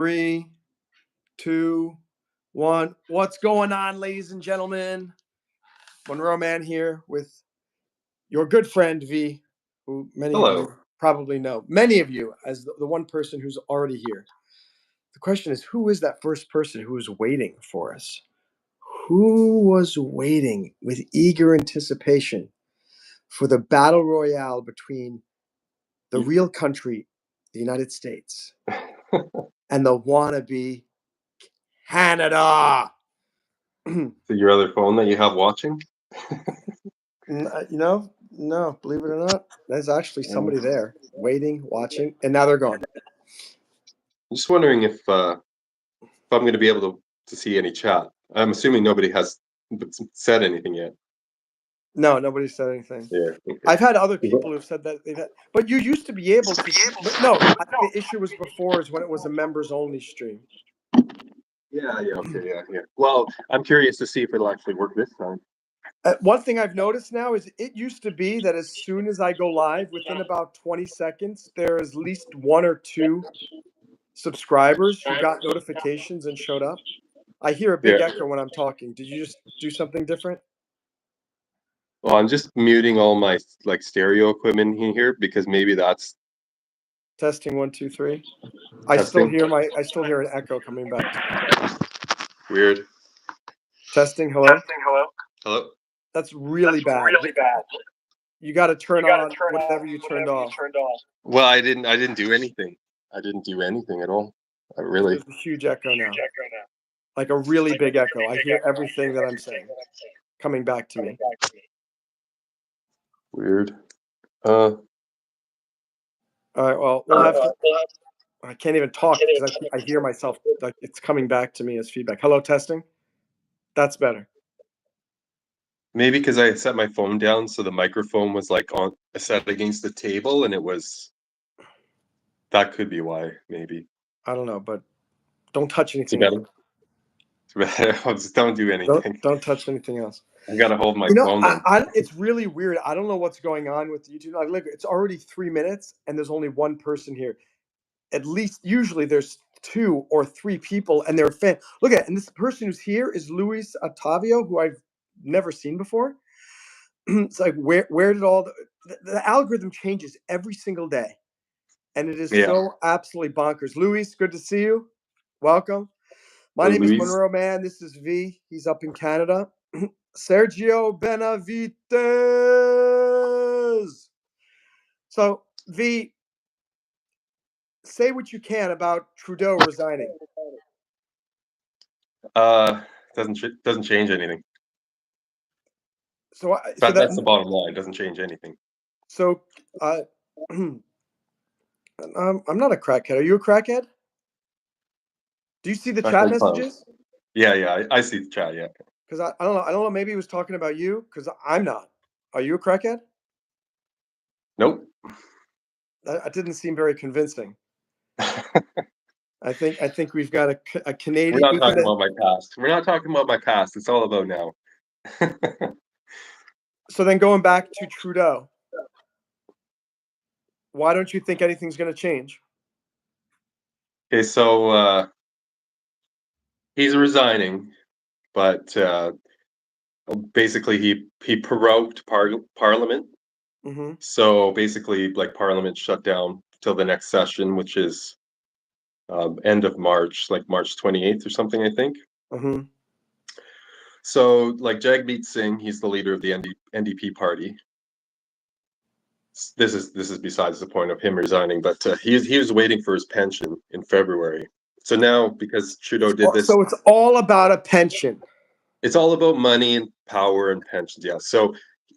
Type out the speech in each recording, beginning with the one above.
3, 2, 1. What's going on, ladies and gentlemen? Monroe Mann here with your good friend V, who many of you probably know. Many of you as the one person who's already here. The question is, who is that first person who was waiting for us? Who was waiting with eager anticipation for the battle royale between the real country, the United States, and the wannabe Canada? So your other phone that you have watching? No, believe it or not, there's actually somebody there waiting, watching, and now they're gone. I'm just wondering if I'm going to be able to see any chat. I'm assuming nobody has said anything yet. No, nobody said anything. Yeah, okay. I've had other people who've said that they've had, but you used to be able to. But no, I think the issue was before is when it was a members only stream. Yeah, okay, yeah. Well, I'm curious to see if it'll actually work this time. One thing I've noticed now is it used to be that as soon as I go live, within about 20 seconds, there is at least 1 or 2 subscribers who got notifications and showed up. I hear a big echo when I'm talking. Did you just do something different? Well, I'm just muting all my stereo equipment in here because maybe that's testing 1, 2, 3. I still hear an echo coming back to me. Weird. Testing, hello? Hello? That's really bad. You got to turn on whatever you turned off. Well, I didn't do anything. I didn't do anything at all. Really. There's a huge echo now. Like a really big echo. I hear everything that I'm saying coming back to me. Weird. All right, well, we'll have to. I can't even talk because I hear myself. Like it's coming back to me as feedback. Hello, testing. That's better. Maybe because I set my phone down so the microphone was set against the table, and that could be why. Maybe. I don't know, but don't touch anything else. Just don't do anything. Don't touch anything else. I gotta hold my phone down. It's really weird. I don't know what's going on with YouTube. Like, look, it's already 3 minutes, and there's only one person here. At least, usually, there's 2 or 3 people, and they're a fan. Look at it, and this person who's here is Luis Otavio, who I've never seen before. It's like, where did all the algorithm changes every single day, and it is so absolutely bonkers. Luis, good to see you. Welcome. My name is Monroe Mann. This is V. He's up in Canada. Sergio Benavides. So, V, say what you can about Trudeau resigning. Doesn't change anything. So that's the bottom line. It doesn't change anything. So, I'm not a crackhead. Are you a crackhead? Do you see the chat messages? Yeah, I see the chat. Yeah. Because I don't know. Maybe he was talking about you. Because I'm not. Are you a crackhead? Nope. That didn't seem very convincing. I think we've got a Canadian. We're not talking about my past. We're not talking about my past. It's all about now. So then, going back to Trudeau, why don't you think anything's going to change? Okay, so he's resigning, but basically he prorogued Parliament. Mm-hmm. So basically, Parliament shut down till the next session, which is end of March, like March 28th or something, I think. Mm-hmm. So, Jagmeet Singh, he's the leader of the NDP party. This is besides the point of him resigning, but he was waiting for his pension in February. So now, because Trudeau did this, so it's all about a pension. It's all about money and power and pensions. Yeah. So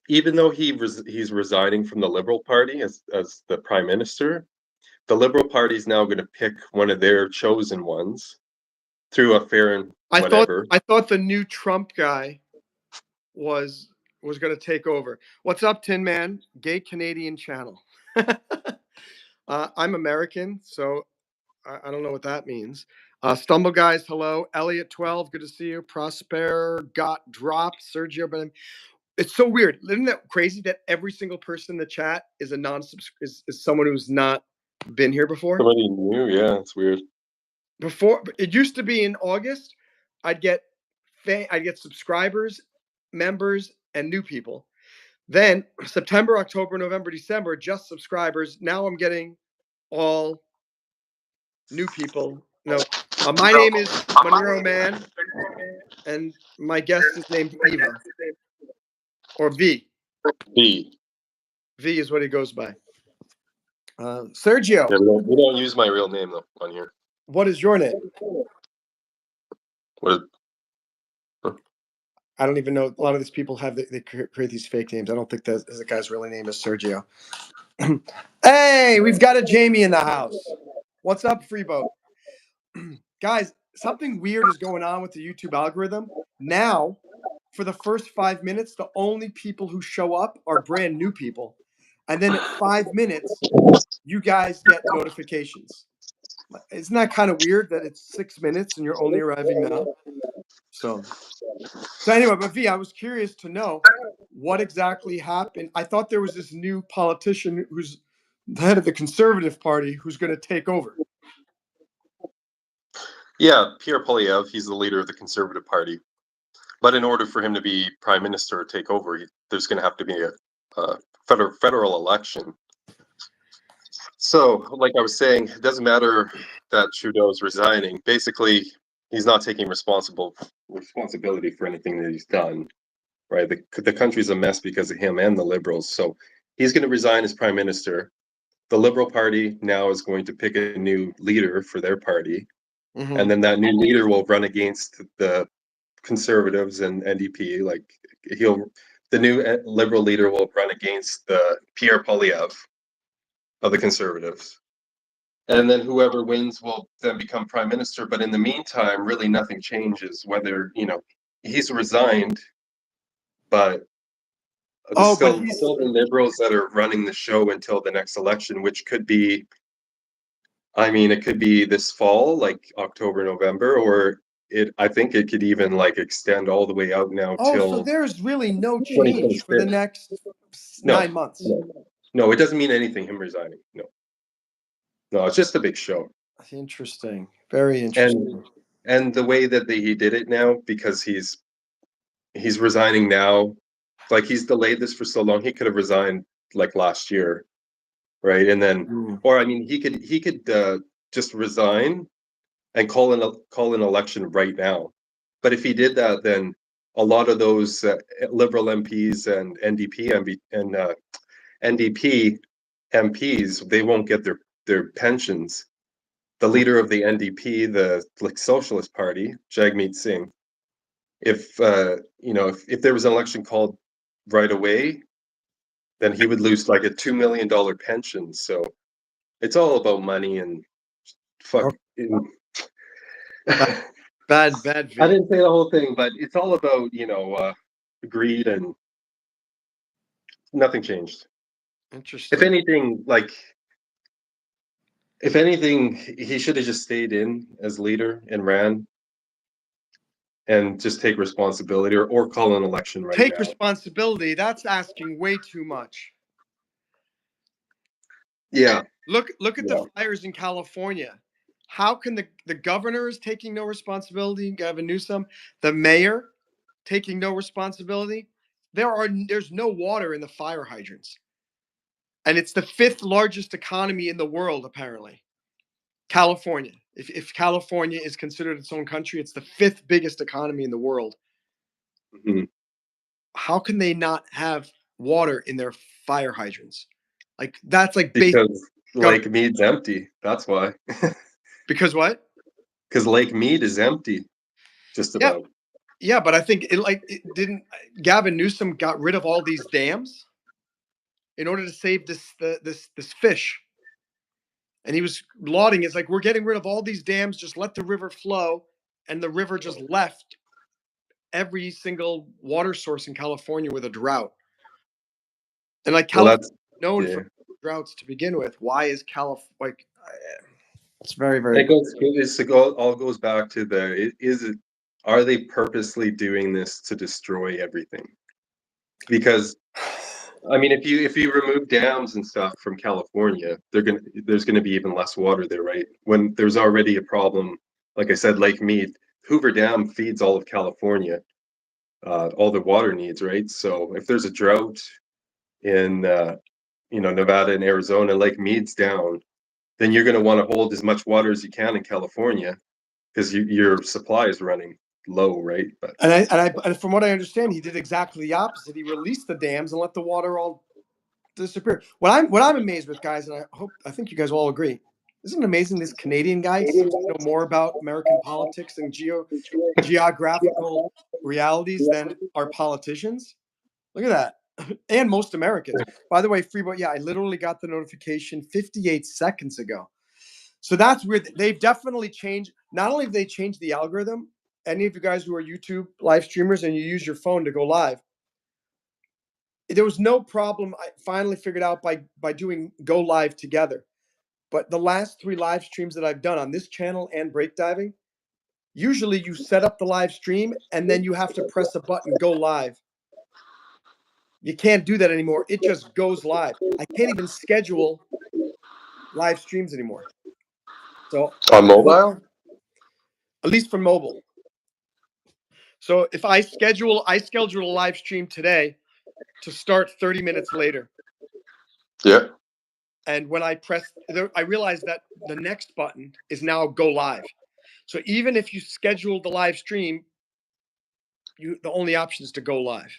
even though he's resigning from the Liberal Party as the Prime Minister, the Liberal Party is now going to pick one of their chosen ones through a fair and whatever. I thought the new Trump guy was going to take over. What's up, Tin Man? Gay Canadian channel. I'm American, so I don't know what that means. Stumble Guys, hello. Elliot 12, good to see you. Prosper got dropped. Sergio, but it's so weird. Isn't that crazy that every single person in the chat is a is someone who's not been here before? Somebody new, yeah, it's weird. Before, it used to be in August, I'd get subscribers, members, and new people. Then September, October, November, December, just subscribers. Now I'm getting all new people. No, my name is Monroe Mann, and my guest is named Eva or V. B. V is what he goes by. Sergio. Yeah, we don't use my real name though on here. What is your name? What? I don't even know. A lot of these people they create these fake names. I don't think that the guy's really name is Sergio. Hey, we've got a Jamie in the house. What's up, Freeboat? Guys, something weird is going on with the YouTube algorithm. Now, for the first 5 minutes, the only people who show up are brand new people. And then at 5 minutes, you guys get notifications. Isn't that kind of weird that it's 6 minutes and you're only arriving now? So anyway, but V, I was curious to know what exactly happened. I thought there was this new politician who's the head of the Conservative Party who's going to take over. Yeah, Pierre Poilievre, he's the leader of the Conservative Party. But in order for him to be prime minister or take over, there's going to have to be a federal election. So, like I was saying, it doesn't matter that Trudeau's resigning. Basically, he's not taking responsibility for anything that he's done. Right? The country's a mess because of him and the Liberals. So he's going to resign as prime minister. The Liberal Party now is going to pick a new leader for their party. Mm-hmm. And then that new leader will run against the Conservatives and NDP. Like the new Liberal leader will run against the Pierre Poilievre of the Conservatives. And then whoever wins will then become prime minister. But in the meantime, really nothing changes. Whether, he's resigned, but there's still the Liberals that are running the show until the next election, which could be, it could be this fall, like October, November, or I think it could even extend all the way out now till. So there's really no change for the next 9 months. No, it doesn't mean anything, him resigning. No, it's just a big show. That's interesting. Very interesting. And the way that he did it now, because he's resigning now, he's delayed this for so long, he could have resigned last year, right? And then, he could just resign and call an election right now. But if he did that, then a lot of those Liberal MPs and NDP MPs, they won't get their pensions. The leader of the NDP, the Socialist Party, Jagmeet Singh, if there was an election called right away, then he would lose a $2 million pension. So it's all about money and fuck. Bad. I didn't say the whole thing, but it's all about greed, and nothing changed. Interesting. If anything, he should have just stayed in as leader and ran, and just take responsibility, or call an election right now. Take responsibility. That's asking way too much. Yeah. Look at the fires in California. How can the governor is taking no responsibility, Gavin Newsom, the mayor taking no responsibility? There's no water in the fire hydrants. And it's the 5th largest economy in the world, apparently. California. If California is considered its own country, it's the 5th biggest economy in the world. Mm-hmm. How can they not have water in their fire hydrants? That's because Lake Mead's empty. That's why. Because what? Because Lake Mead is empty. Just about. Yeah, but I think didn't Gavin Newsom got rid of all these dams in order to save this fish. And he was lauding it's we're getting rid of all these dams, just let the river flow, and the river just left every single water source in California with a drought. And California known for droughts to begin with. Why is California it's very, very. It all goes back to are they purposely doing this to destroy everything? Because if you remove dams and stuff from California, there's gonna be even less water there, right? When there's already a problem like I said, Lake Mead, Hoover Dam feeds all of California, all the water needs, right? So if there's a drought in Nevada and Arizona, Lake Mead's down, then you're going to want to hold as much water as you can in California because your supply is running low, right? But And from what I understand, he did exactly the opposite. He released the dams and let the water all disappear. What I'm amazed with, guys, and I think you guys all agree. Isn't it amazing this Canadian guy seems to know more about American politics and geographical realities than our politicians? Look at that. And most Americans. By the way, Freeboy, yeah, I literally got the notification 58 seconds ago. So that's weird. They've definitely changed. Not only have they changed the algorithm, any of you guys who are YouTube live streamers and you use your phone to go live, there was no problem. I finally figured out by doing go live together. But the last 3 live streams that I've done on this channel and breakdiving, usually you set up the live stream and then you have to press a button, go live. You can't do that anymore. It just goes live. I can't even schedule live streams anymore. So on I hope, mobile, at least for mobile. So if I schedule a live stream today to start 30 minutes later. yeah. And when I press, I realized that the next button is now go live. So even if you schedule the live stream, the only option is to go live,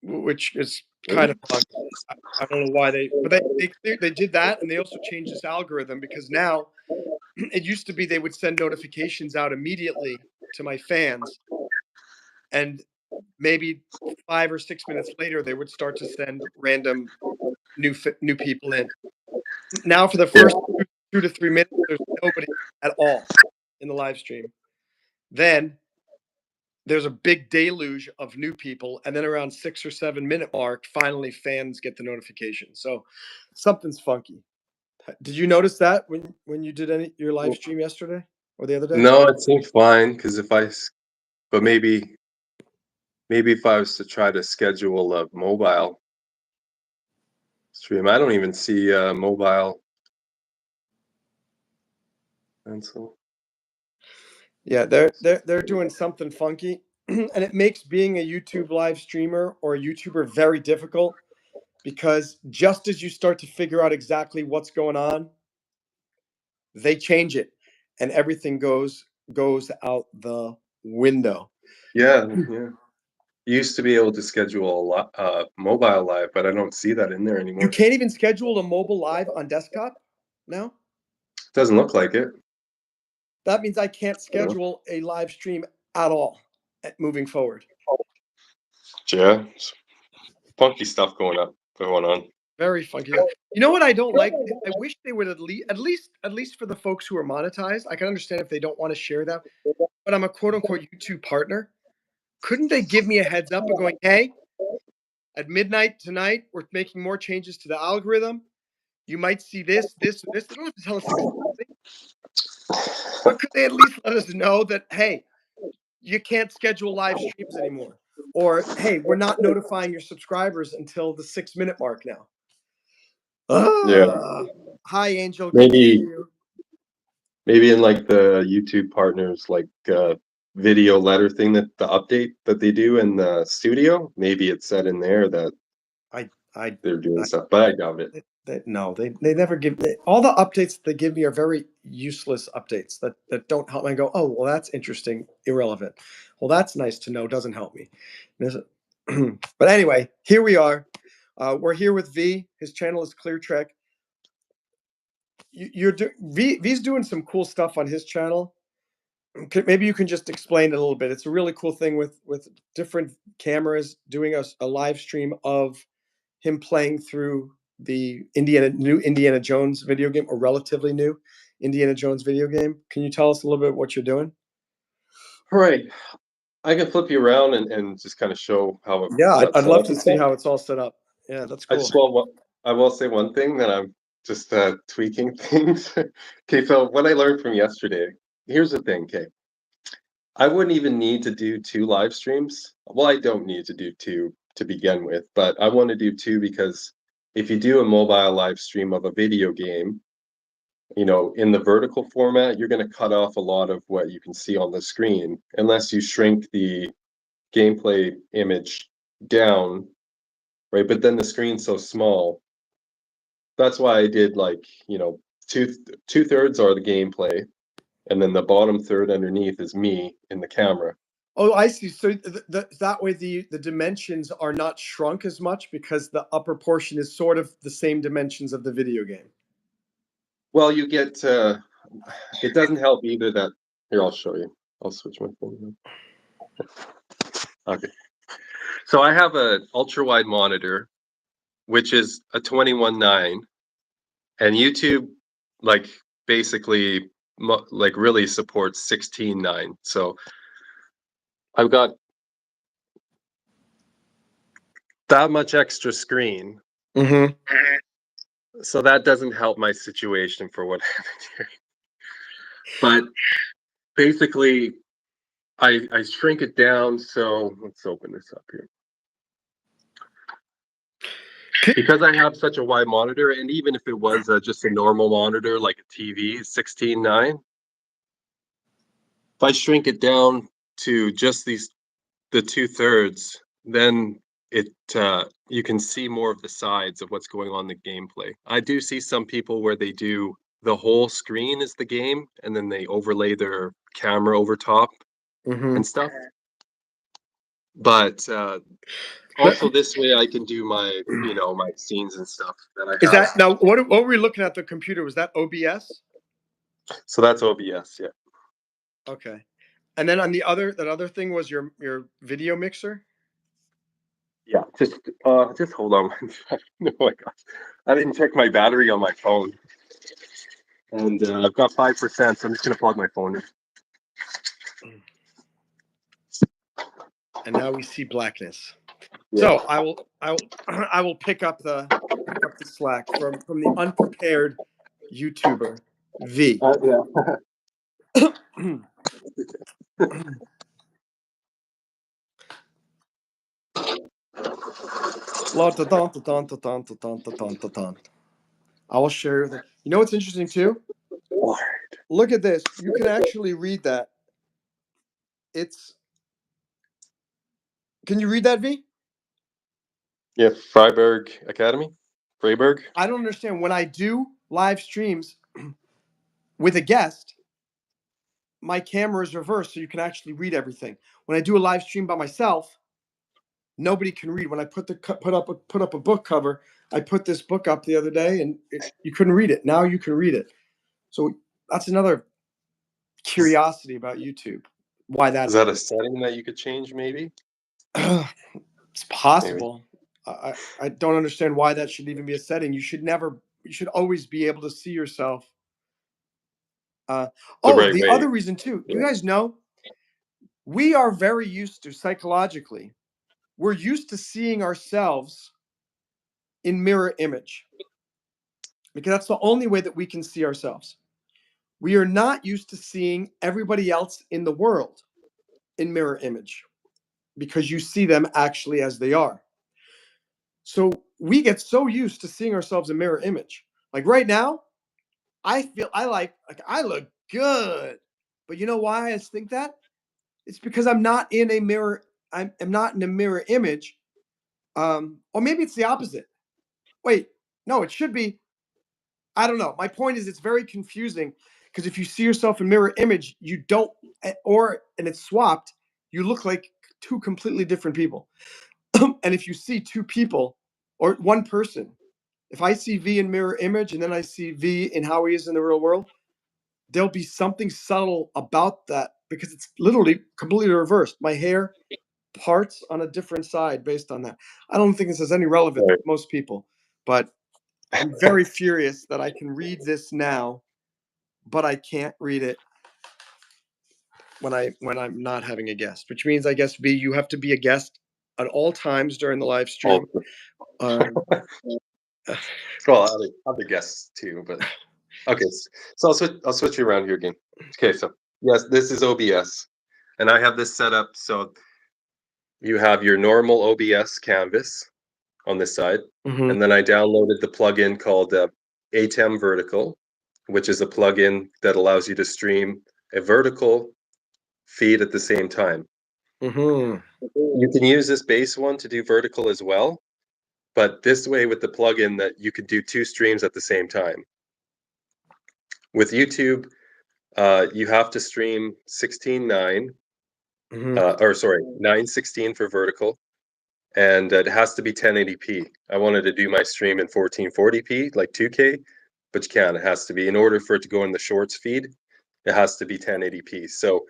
which is kind of fun. I don't know why but they did that, and they also changed this algorithm because now it used to be they would send notifications out immediately to my fans, and maybe 5 or 6 minutes later they would start to send random new people in. Now for the first 2 to 3 minutes, there's nobody at all in the live stream. Then there's a big deluge of new people, and then around 6 or 7 minute mark, finally fans get the notification. So something's funky. Did you notice that when you did your live stream yesterday or the other day? No, it seemed fine because but maybe if I was to try to schedule a mobile stream, I don't even see mobile pencil. Yeah, they're doing something funky, and it makes being a YouTube live streamer or a YouTuber very difficult because just as you start to figure out exactly what's going on, they change it, and everything goes out the window. Yeah, yeah. You used to be able to schedule mobile live, but I don't see that in there You anymore. can't even schedule a mobile live on desktop now. Doesn't look like it. That means I can't You schedule a live stream at all moving forward. Yeah, funky stuff going on. Very funky. You know what I don't like? I wish they would at least for the folks who are monetized. I can understand if they don't want to share that, but I'm a quote unquote YouTube partner. Couldn't they give me a heads up of going, hey, at midnight tonight, we're making more changes to the algorithm. You might see this, this, or this. They don't have to tell us exactly, but could they at least let us know that, hey, you can't schedule live streams anymore? Or, hey, we're not notifying your subscribers until the 6 minute mark now. Yeah, Hi, Angel. Good to see maybe you. maybe in like the YouTube partners like video letter thing, that the update that they do in the studio, maybe it's said in there that I, I, they're doing I stuff, but I doubt it. no, they never give all the updates they give me are very useless updates that don't help me. I go, oh, well, that's interesting, irrelevant. Well, that's nice to know, doesn't help me. But anyway, here we are. We're here with V. His channel is Cleartrek. V's doing some cool stuff on his channel. Maybe you can just explain it a little bit. It's a really cool thing with different cameras doing a live stream of him playing through the new Indiana Jones video game, or relatively new Indiana Jones video game. Can you tell us a little bit what you're doing? All right, I can flip you around and just kind of show Yeah, how it's I'd set love up to and see stuff. how it's all set up. Yeah, that's I cool. just want I will say one thing that I'm just tweaking things. Okay, so what I learned from yesterday. Here's the thing, okay. I wouldn't even need to do 2 live streams. Well, I don't need to do 2 to begin with, but I want to do 2 because if you do a mobile live stream of a video game, in the vertical format, you're going to cut off a lot of what you can see on the screen unless you shrink the gameplay image down, right? But then the screen's so small. That's why I did two-thirds are the gameplay, and then the bottom third underneath is me in the camera. Oh, I see. So that way the dimensions are not shrunk as much because the upper portion is sort of the same dimensions of the video game. Well, you get it doesn't help either that here, I'll show you. I'll switch my phone. Okay. So I have an ultra wide monitor, which is a 21:9, and YouTube basically really supports 16:9. So I've got that much extra screen. Mm-hmm. So that doesn't help my situation for what happened here. But basically, I shrink it down. So let's open this up here. Because I have such a wide monitor, and even if it was just a normal monitor like a TV, 16:9, if I shrink it down to just the 2/3, then you can see more of the sides of what's going on in the gameplay. I do see some people where they do the whole screen is the game, and then they overlay their camera over top and stuff. But also this way I can do my my scenes and stuff that I have. Is that now what were we looking at the computer? Was that OBS? So that's OBS, yeah. Okay. And then on that other thing was your video mixer? Yeah, just hold on one second. Oh my gosh. I didn't check my battery on my phone. And I've got 5%, so I'm just gonna plug my phone in. And now we see blackness. Yeah. So I will pick up the slack from the unprepared YouTuber V. Yeah. I will share that. You know what's interesting too? Look at this. You can actually read that. Can you read that, V? Yeah, Freiburg Academy. Freiburg. I don't understand. When I do live streams with a guest, my camera is reversed, so you can actually read everything. When I do a live stream by myself, nobody can read. When I put up a book cover, I put this book up the other day, and you couldn't read it. Now you can read it. So that's another curiosity about YouTube. Why that is that a setting that you could change? Maybe it's possible. I don't understand why that should even be a setting. You should always be able to see yourself. The other reason too. You guys know we are very used to psychologically. We're used to seeing ourselves in mirror image because that's the only way that we can see ourselves. We are not used to seeing everybody else in the world in mirror image because you see them actually as they are. So we get so used to seeing ourselves in mirror image. Like right now, I feel I look good. But you know why I think that? It's because I'm not in a mirror. I'm not in a mirror image. Or maybe it's the opposite. Wait, no, it should be. I don't know. My point is, it's very confusing because if you see yourself in mirror image, you don't, and it's swapped, you look like two completely different people. And if you see two people or one person, if I see V in mirror image and then I see V in how he is in the real world, there'll be something subtle about that because it's literally completely reversed. My hair parts on a different side based on that. I don't think this has any relevance to most people, but I'm very furious that I can read this now, but I can't read it when I'm not having a guest, which means I guess V, you have to be a guest at all times during the live stream. Well, other guests too, but okay. So I'll switch you around here again. Okay, so yes, this is OBS, and I have this set up so you have your normal OBS canvas on this side, and then I downloaded the plugin called ATEM Vertical, which is a plugin that allows you to stream a vertical feed at the same time. Mm-hmm. You can use this base one to do vertical as well, but this way with the plugin that you could do 2 streams at the same time. With YouTube, you have to stream 16:9, or sorry, 9:16 for vertical, and it has to be 1080p. I wanted to do my stream in 1440p, like 2K, but you can't. It has to be, in order for it to go in the shorts feed, it has to be 1080p. So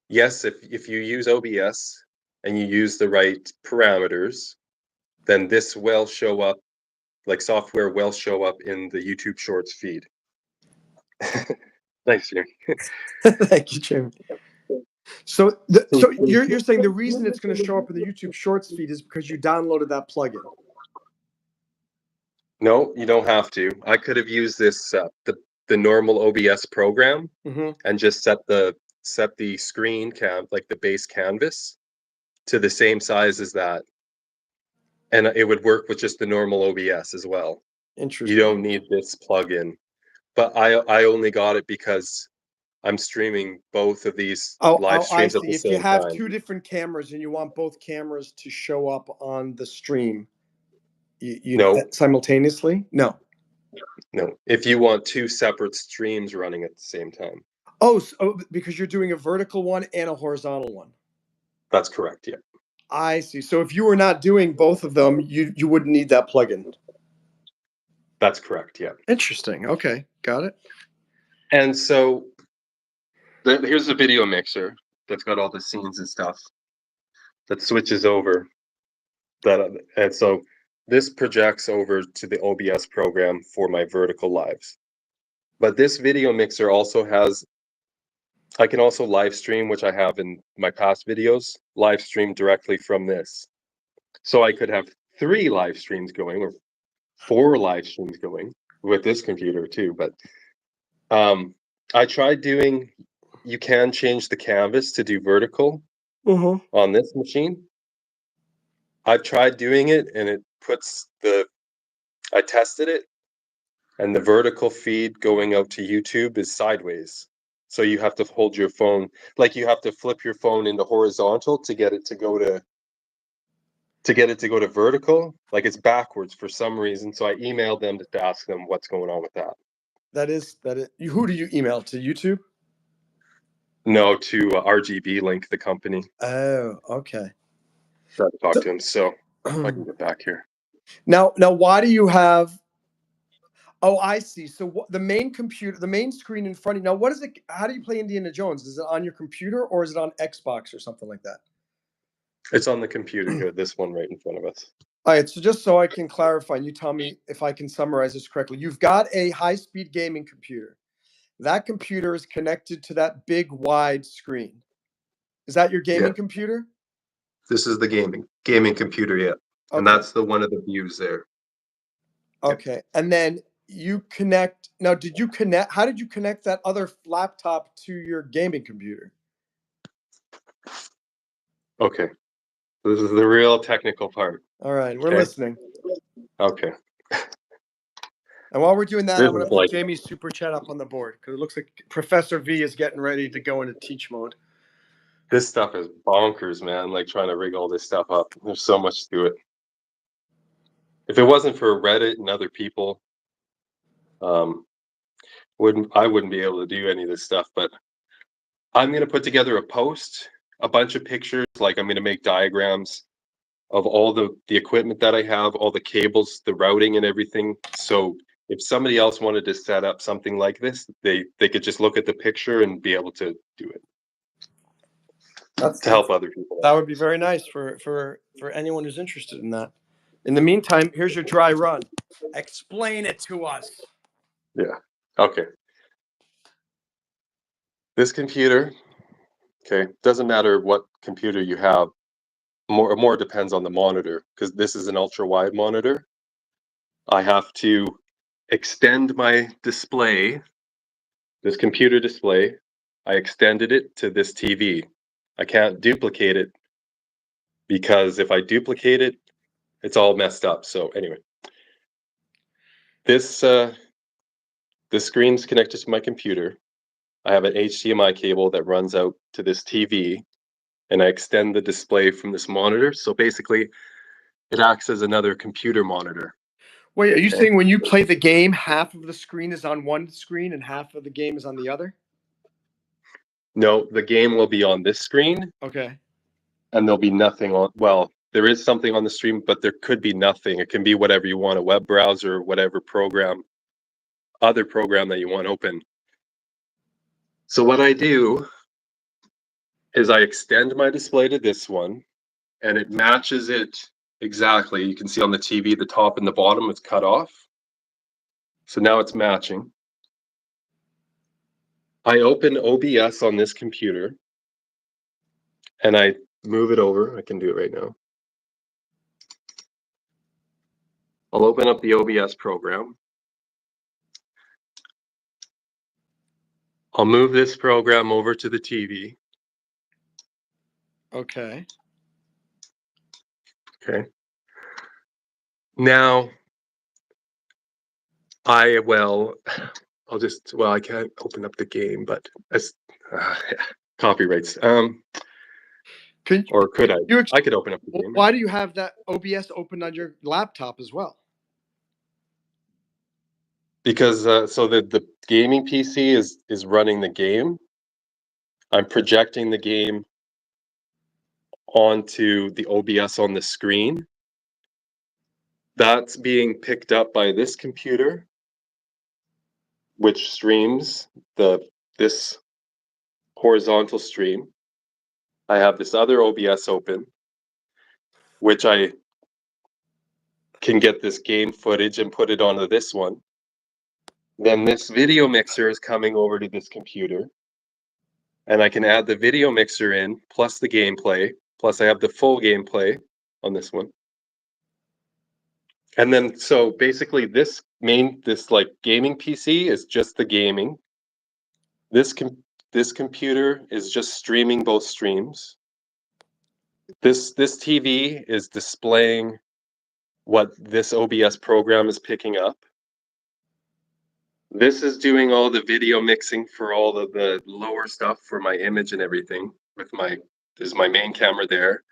yes, if you use OBS and you use the right parameters, then this will show up, like software will show up in the YouTube Shorts feed. Thanks, Jim. Thank you, Jim. So, you're saying the reason it's going to show up in the YouTube Shorts feed is because you downloaded that plugin? No, you don't have to. I could have used this the normal OBS program and just set the screen like the base canvas to the same size as that, and it would work with just the normal OBS as well. Interesting. You don't need this plugin, but I only got it because I'm streaming both of these live streams I at the see. If same you have time. 2 different cameras and you want both cameras to show up on the stream, you No, simultaneously? No. if you want 2 separate streams running at the same time. Oh, so because you're doing a vertical one and a horizontal one. That's correct, yeah. I see. So if you were not doing both of them, you wouldn't need that plugin. That's correct, yeah. Interesting. Okay, got it. And so here's a video mixer that's got all the scenes and stuff that switches over. And so this projects over to the OBS program for my vertical lives. But this video mixer also has, I can also live stream, which I have in my past videos, live stream directly from this. So I could have 3 live streams going, or 4 live streams going with this computer too. But I tried doing, you can change the canvas to do vertical on this machine. I've tried doing it, and it puts I tested it, and the vertical feed going out to YouTube is sideways. So you have to hold your phone, like you have to flip your phone into horizontal to get it to go to vertical. Like it's backwards for some reason. So I emailed them to ask them what's going on with that. That is. Who do you email? To YouTube? No, to RGB Link, the company. Oh, okay. Tried to talk to him, so I can get back here. Now, why do you have? Oh, I see. So what, the main computer, the main screen in front of you. Now, what is it? How do you play Indiana Jones? Is it on your computer or is it on Xbox or something like that? It's on the computer here, this one right in front of us. All right. So just so I can clarify, and you tell me if I can summarize this correctly. You've got a high-speed gaming computer. That computer is connected to that big wide screen. Is that your gaming computer? This is the gaming computer, yeah. Okay. And that's one of the views there. Okay. And then you connect. Now, how did you connect that other laptop to your gaming computer? Okay. This is the real technical part. All right. We're listening. Okay. And while we're doing that, I'm going to put Jamie's super chat up on the board because it looks like Professor V is getting ready to go into teach mode. This stuff is bonkers, man. Like trying to rig all this stuff up. There's so much to it. If it wasn't for Reddit and other people, I wouldn't be able to do any of this stuff. But I'm going to put together a post, a bunch of pictures. Like I'm going to make diagrams of all the equipment that I have, all the cables, the routing and everything. So if somebody else wanted to set up something like this, they could just look at the picture and be able to do it. To help other people. That would be very nice for anyone who's interested in that. In the meantime, here's your dry run. Explain it to us. Yeah. Okay. This computer, okay, doesn't matter what computer you have, more depends on the monitor, because this is an ultra wide monitor. I have to extend my display, this computer display. I extended it to this TV. I can't duplicate it because if I duplicate it, it's all messed up. So anyway, this this screen's connected to my computer. I have an HDMI cable that runs out to this TV, and I extend the display from this monitor. So basically, it acts as another computer monitor. Wait, are you saying when you play the game, half of the screen is on one screen and half of the game is on the other? No, the game will be on this screen. Okay. And there'll be nothing on, well, there is something on the stream, but there could be nothing. It can be whatever you want, a web browser, whatever program, other program that you want open. So what I do is I extend my display to this one, and it matches it exactly. You can see on the TV, the top and the bottom is cut off. So now it's matching. I open OBS on this computer, and I move it over. I can do it right now. I'll open up the OBS program. I'll move this program over to the TV. Okay. Okay. Now, I can't open up the game, but as copyrights. Or could I? I could open up the game. Why do you have that OBS open on your laptop as well? Because so the gaming PC is running the game. I'm projecting the game onto the OBS on the screen. That's being picked up by this computer, which streams this horizontal stream. I have this other OBS open, which I can get this game footage and put it onto this one. Then this video mixer is coming over to this computer, and I can add the video mixer in, plus the gameplay, plus I have the full gameplay on this one. And then, so basically this like gaming PC is just the gaming. This computer is just streaming both streams. This TV is displaying what this OBS program is picking up. This is doing all the video mixing for all of the lower stuff for my image and everything. There's my main camera there.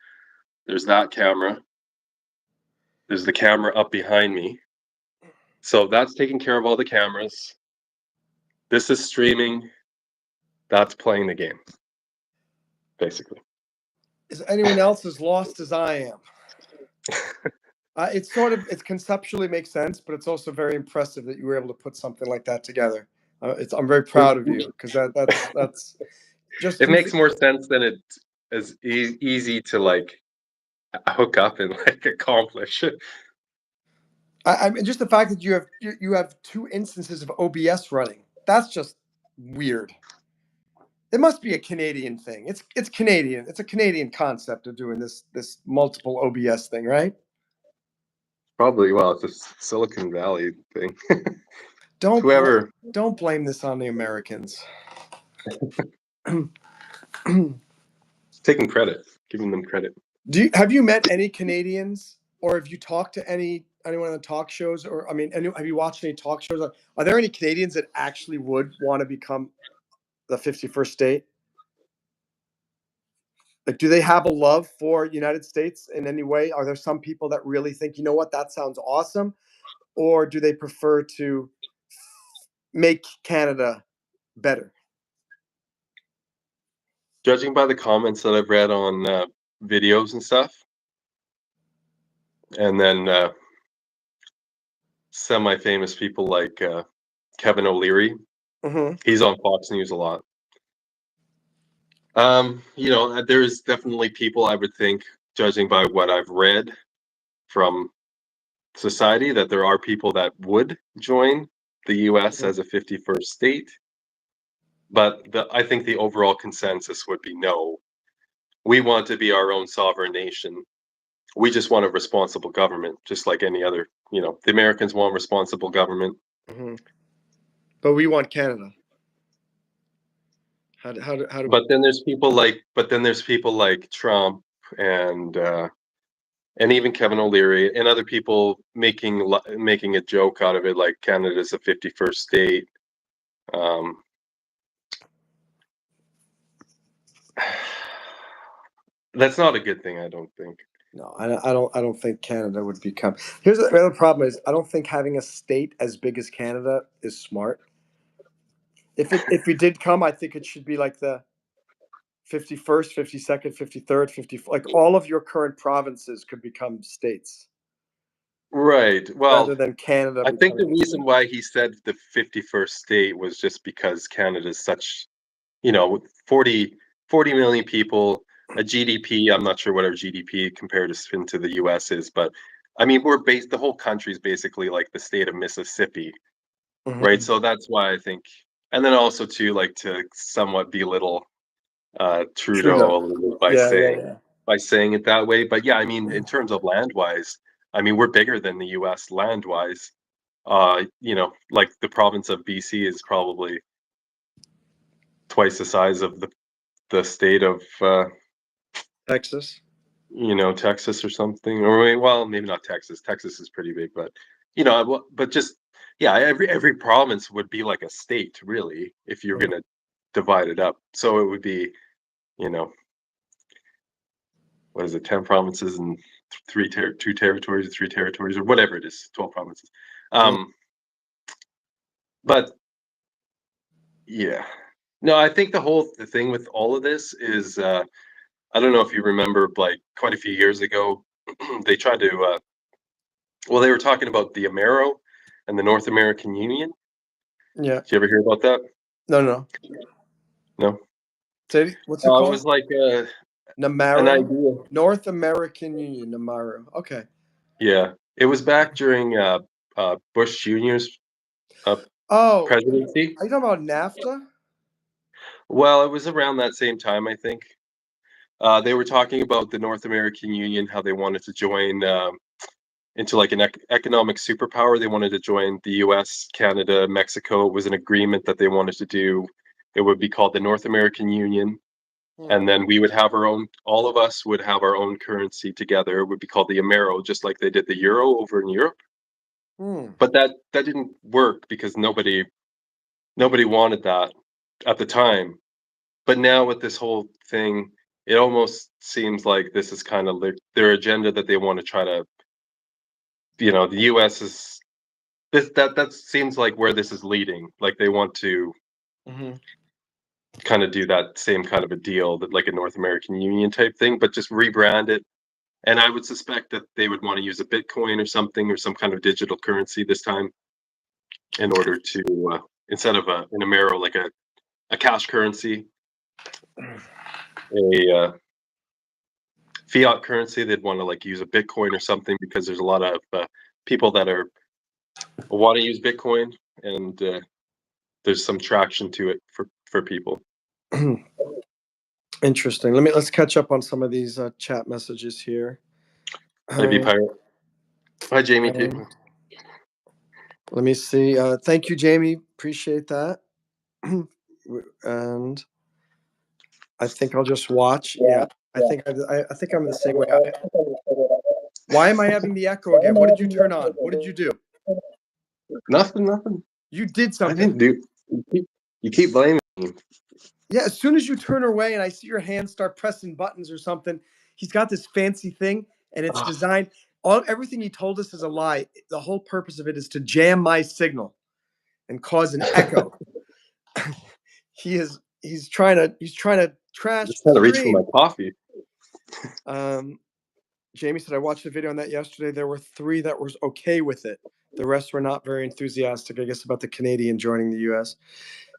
There's that camera. There's the camera up behind me. So that's taking care of all the cameras. This is streaming. That's playing the game, basically. Is anyone else as lost as I am? It's conceptually makes sense, but it's also very impressive that you were able to put something like that together. I'm very proud of you because that's just. It makes more sense than it is easy to like hook up and like accomplish. I mean, just the fact that you have two instances of OBS running. That's just weird. It must be a Canadian thing. It's Canadian. It's a Canadian concept of doing this multiple OBS thing, right? Probably. Well, it's a Silicon Valley thing. Don't blame this on the Americans. Taking credit, giving them credit. Have you met any Canadians, or have you talked to anyone on the talk shows, or I mean, have you watched any talk shows? Are there any Canadians that actually would want to become the 51st state? Like, do they have a love for United States in any way? Are there some people that really think, you know what, that sounds awesome? Or do they prefer to make Canada better? Judging by the comments that I've read on videos and stuff, and then semi-famous people like Kevin O'Leary, he's on Fox News a lot. There's definitely people, I would think, judging by what I've read from society, that there are people that would join the US as a 51st state. But I think the overall consensus would be no. We want to be our own sovereign nation. We just want a responsible government, just like any other. The Americans want responsible government. But we want Canada. How do But then there's people like Trump and even Kevin O'Leary and other people making a joke out of it, like Canada's a 51st state. That's not a good thing, I don't think. No, I don't think Canada would become. Here's the other problem: is I don't think having a state as big as Canada is smart. If we did come, I think it should be like the 51st, 52nd, 53rd, 50. Like all of your current provinces could become states Right. Well, rather than Canada I think the becoming a reason state. why he said the 51st state was just because Canada's such, with 40 million people, a GDP, I'm not sure what our GDP comparison to the US is, but I mean, the whole country is basically like the state of Mississippi, right? Mhm. So that's why I think, and then also too, like to somewhat belittle Trudeau Trudeau. a little bit by Yeah, yeah, saying yeah. it that way. But yeah, I mean, in terms of land wise, I mean, we're bigger than the US land wise. Like the province of BC is probably twice the size of the state of Texas. Texas or something. Or well, maybe not Texas. Texas is pretty big, but but just yeah, every province would be like a state, really, if you're gonna divide it up. So it would be, you know, what is it, 10 provinces and two territories, or 3 territories, or whatever it is, 12 provinces. Mm. Um, but yeah. No, I think the thing with all of this is I don't know if you remember, like quite a few years ago, they tried to they were talking about the Amero and the North American Union. Yeah. Did you ever hear about that? No, no. No. What's it It called? was like an Namaro? idea. North American Union, Namaro. Okay. Yeah, it was back during Bush Jr.'s uh, Oh, presidency. are you talking about NAFTA? Well, it was around that same time, I think. They were talking about the North American Union, how they wanted to join into like an economic superpower. They wanted to join the US, Canada, Mexico. It was an agreement that they wanted to do. It would be called the North American Union. Hmm. And then we would have our own, all of us would have our own currency together. It would be called the Amero, just like they did the Euro over in Europe. Hmm. But that didn't work because nobody wanted that at the time. But now with this whole thing, it almost seems like this is kind of like their agenda that they want to try to, the US is that seems like where this is leading. Like they want to Hmm. kind of do that same kind of a deal, that like a North American Union type thing, but just rebrand it. And I would suspect that they would want to use a Bitcoin or something, or some kind of digital currency this time, in order to instead of an Amero, like a cash currency, a fiat currency. They'd want to like use a Bitcoin or something, because there's a lot of people that are want to use Bitcoin, and there's some traction to it for people. Interesting. Let's catch up on some of these chat messages here. Maybe Uh, pirate. Hi, Jamie. um, let me see. Thank you, Jamie. Appreciate that. And I think I'll just watch. Yeah, I think I'm the same way. Why am I having the echo again? What did you turn on? What did you do? Nothing, nothing. You did I something. didn't do. You keep blaming me. Yeah, as soon as you turn away and I see your hands start pressing buttons or something, he's got this fancy thing and it's Oh, designed. Everything he told us is a lie. The whole purpose of it is to jam my signal and cause an echo. He's trying to I trash just the had to reach for my stream. coffee. Jamie said I watched a video on that yesterday. There were 3 that was okay with it. The rest were not very enthusiastic, I guess, about the Canadian joining the US.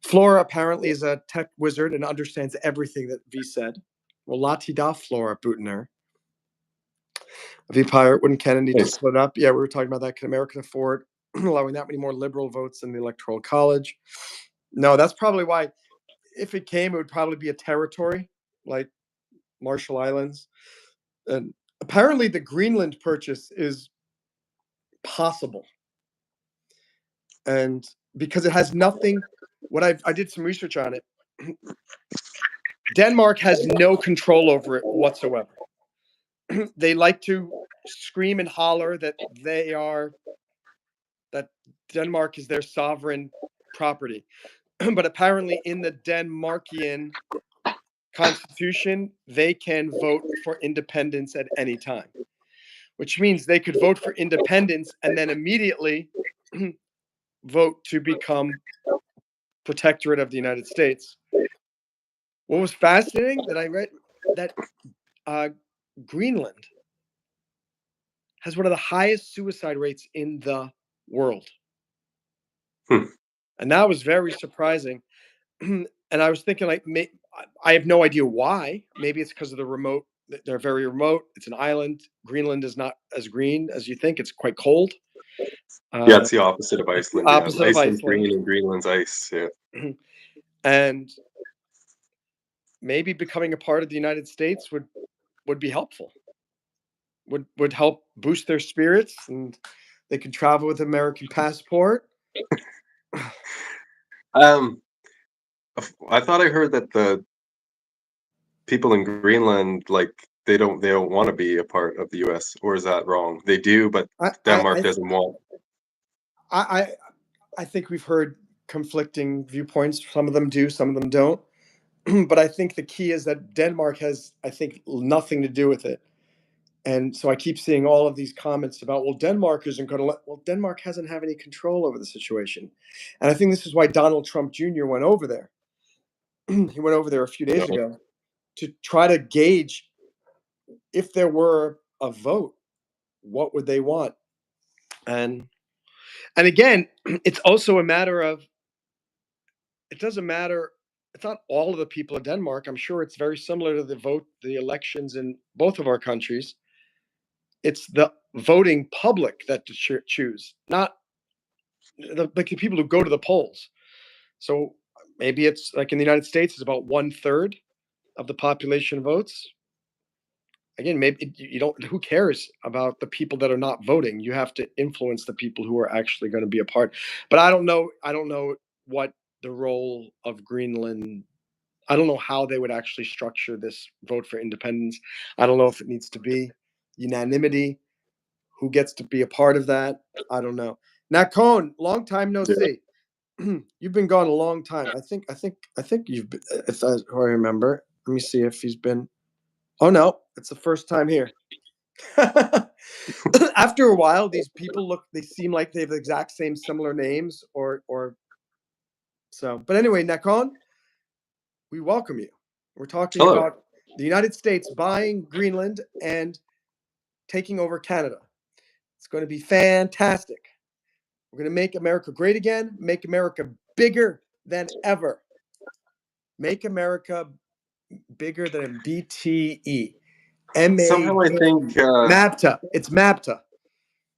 Flora apparently is a tech wizard and understands everything that V said. Well, la-ti-da, Flora Boutner. V Pirate, wouldn't Canada need to Thanks. split up? Yeah, we were talking about that. Can America afford allowing that many more liberal votes in the Electoral College? No, that's probably why, if it came, it would probably be a territory like Marshall Islands. And apparently the Greenland purchase is possible. And because it has nothing, I did some research on it. Denmark has no control over it whatsoever. They like to scream and holler that that Denmark is their sovereign property. but apparently in the Denmarkian constitution, they can vote for independence at any time, which means they could vote for independence and then immediately vote to become protectorate of the United States. What was fascinating that I read that Greenland has one of the highest suicide rates in the world. And that was very surprising. And I was thinking, like, I have no idea why. Maybe it's because of the remote. They're very remote. It's an island. Greenland is not as green as you think. It's quite cold. Yeah, it's the opposite of Iceland. Yeah, Opposite of Iceland's Iceland. green and Greenland's ice. Yeah. And maybe becoming a part of the United States would be helpful. Would help boost their spirits, and they could travel with American passport. I thought I heard that the people in Greenland, like, they don't want to be a part of the U.S., or is that wrong? They do, but Denmark doesn't want. I think we've heard conflicting viewpoints. Some of them do, some of them don't. But I think the key is that Denmark has, I think, nothing to do with it. And so I keep seeing all of these comments about, well, Denmark isn't going to let, well, Denmark hasn't have any control over the situation. And I think this is why Donald Trump Jr. went over there. He went over there a few days ago to try to gauge if there were a vote, what would they want? And again, it's also a matter of, it doesn't matter. It's not all of the people of Denmark. I'm sure it's very similar to the elections in both of our countries. It's the voting public that choose, not like the people who go to the polls. So maybe it's like in the United States, it's about 1/3 of the population votes. Again, maybe you don't. Who cares about the people that are not voting? You have to influence the people who are actually going to be a part. But I don't know. I don't know what the role of Greenland. I don't know how they would actually structure this vote for independence. I don't know if it needs to be unanimity. Who gets to be a part of that? I don't know. Now, Cohn, long time no see. You've been gone a long time. I think you've been, if I remember. Let me see if he's been. Oh no, it's the first time here. After a while, these people they seem like they have the exact same similar names or so. But anyway, Nakon, we welcome you. We're talking about the United States buying Greenland and taking over Canada. It's going to be fantastic. We're going to make America great again, make America bigger than ever. Make America bigger than BTE. Somehow I think MABTA. It's MABTA.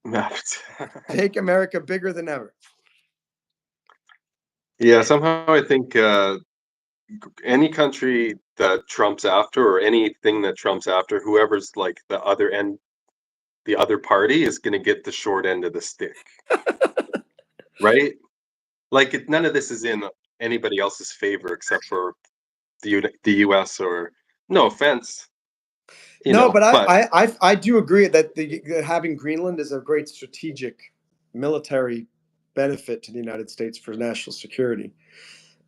MABTA. Make America bigger than ever. Yeah, somehow I think any country that trumps after, or anything that trumps after, whoever's like the other end, the other party is going to get the short end of the stick. Right? Like, none of this is in anybody else's favor except for the U.S. or, no offense. But I do agree that having Greenland is a great strategic military benefit to the United States for national security.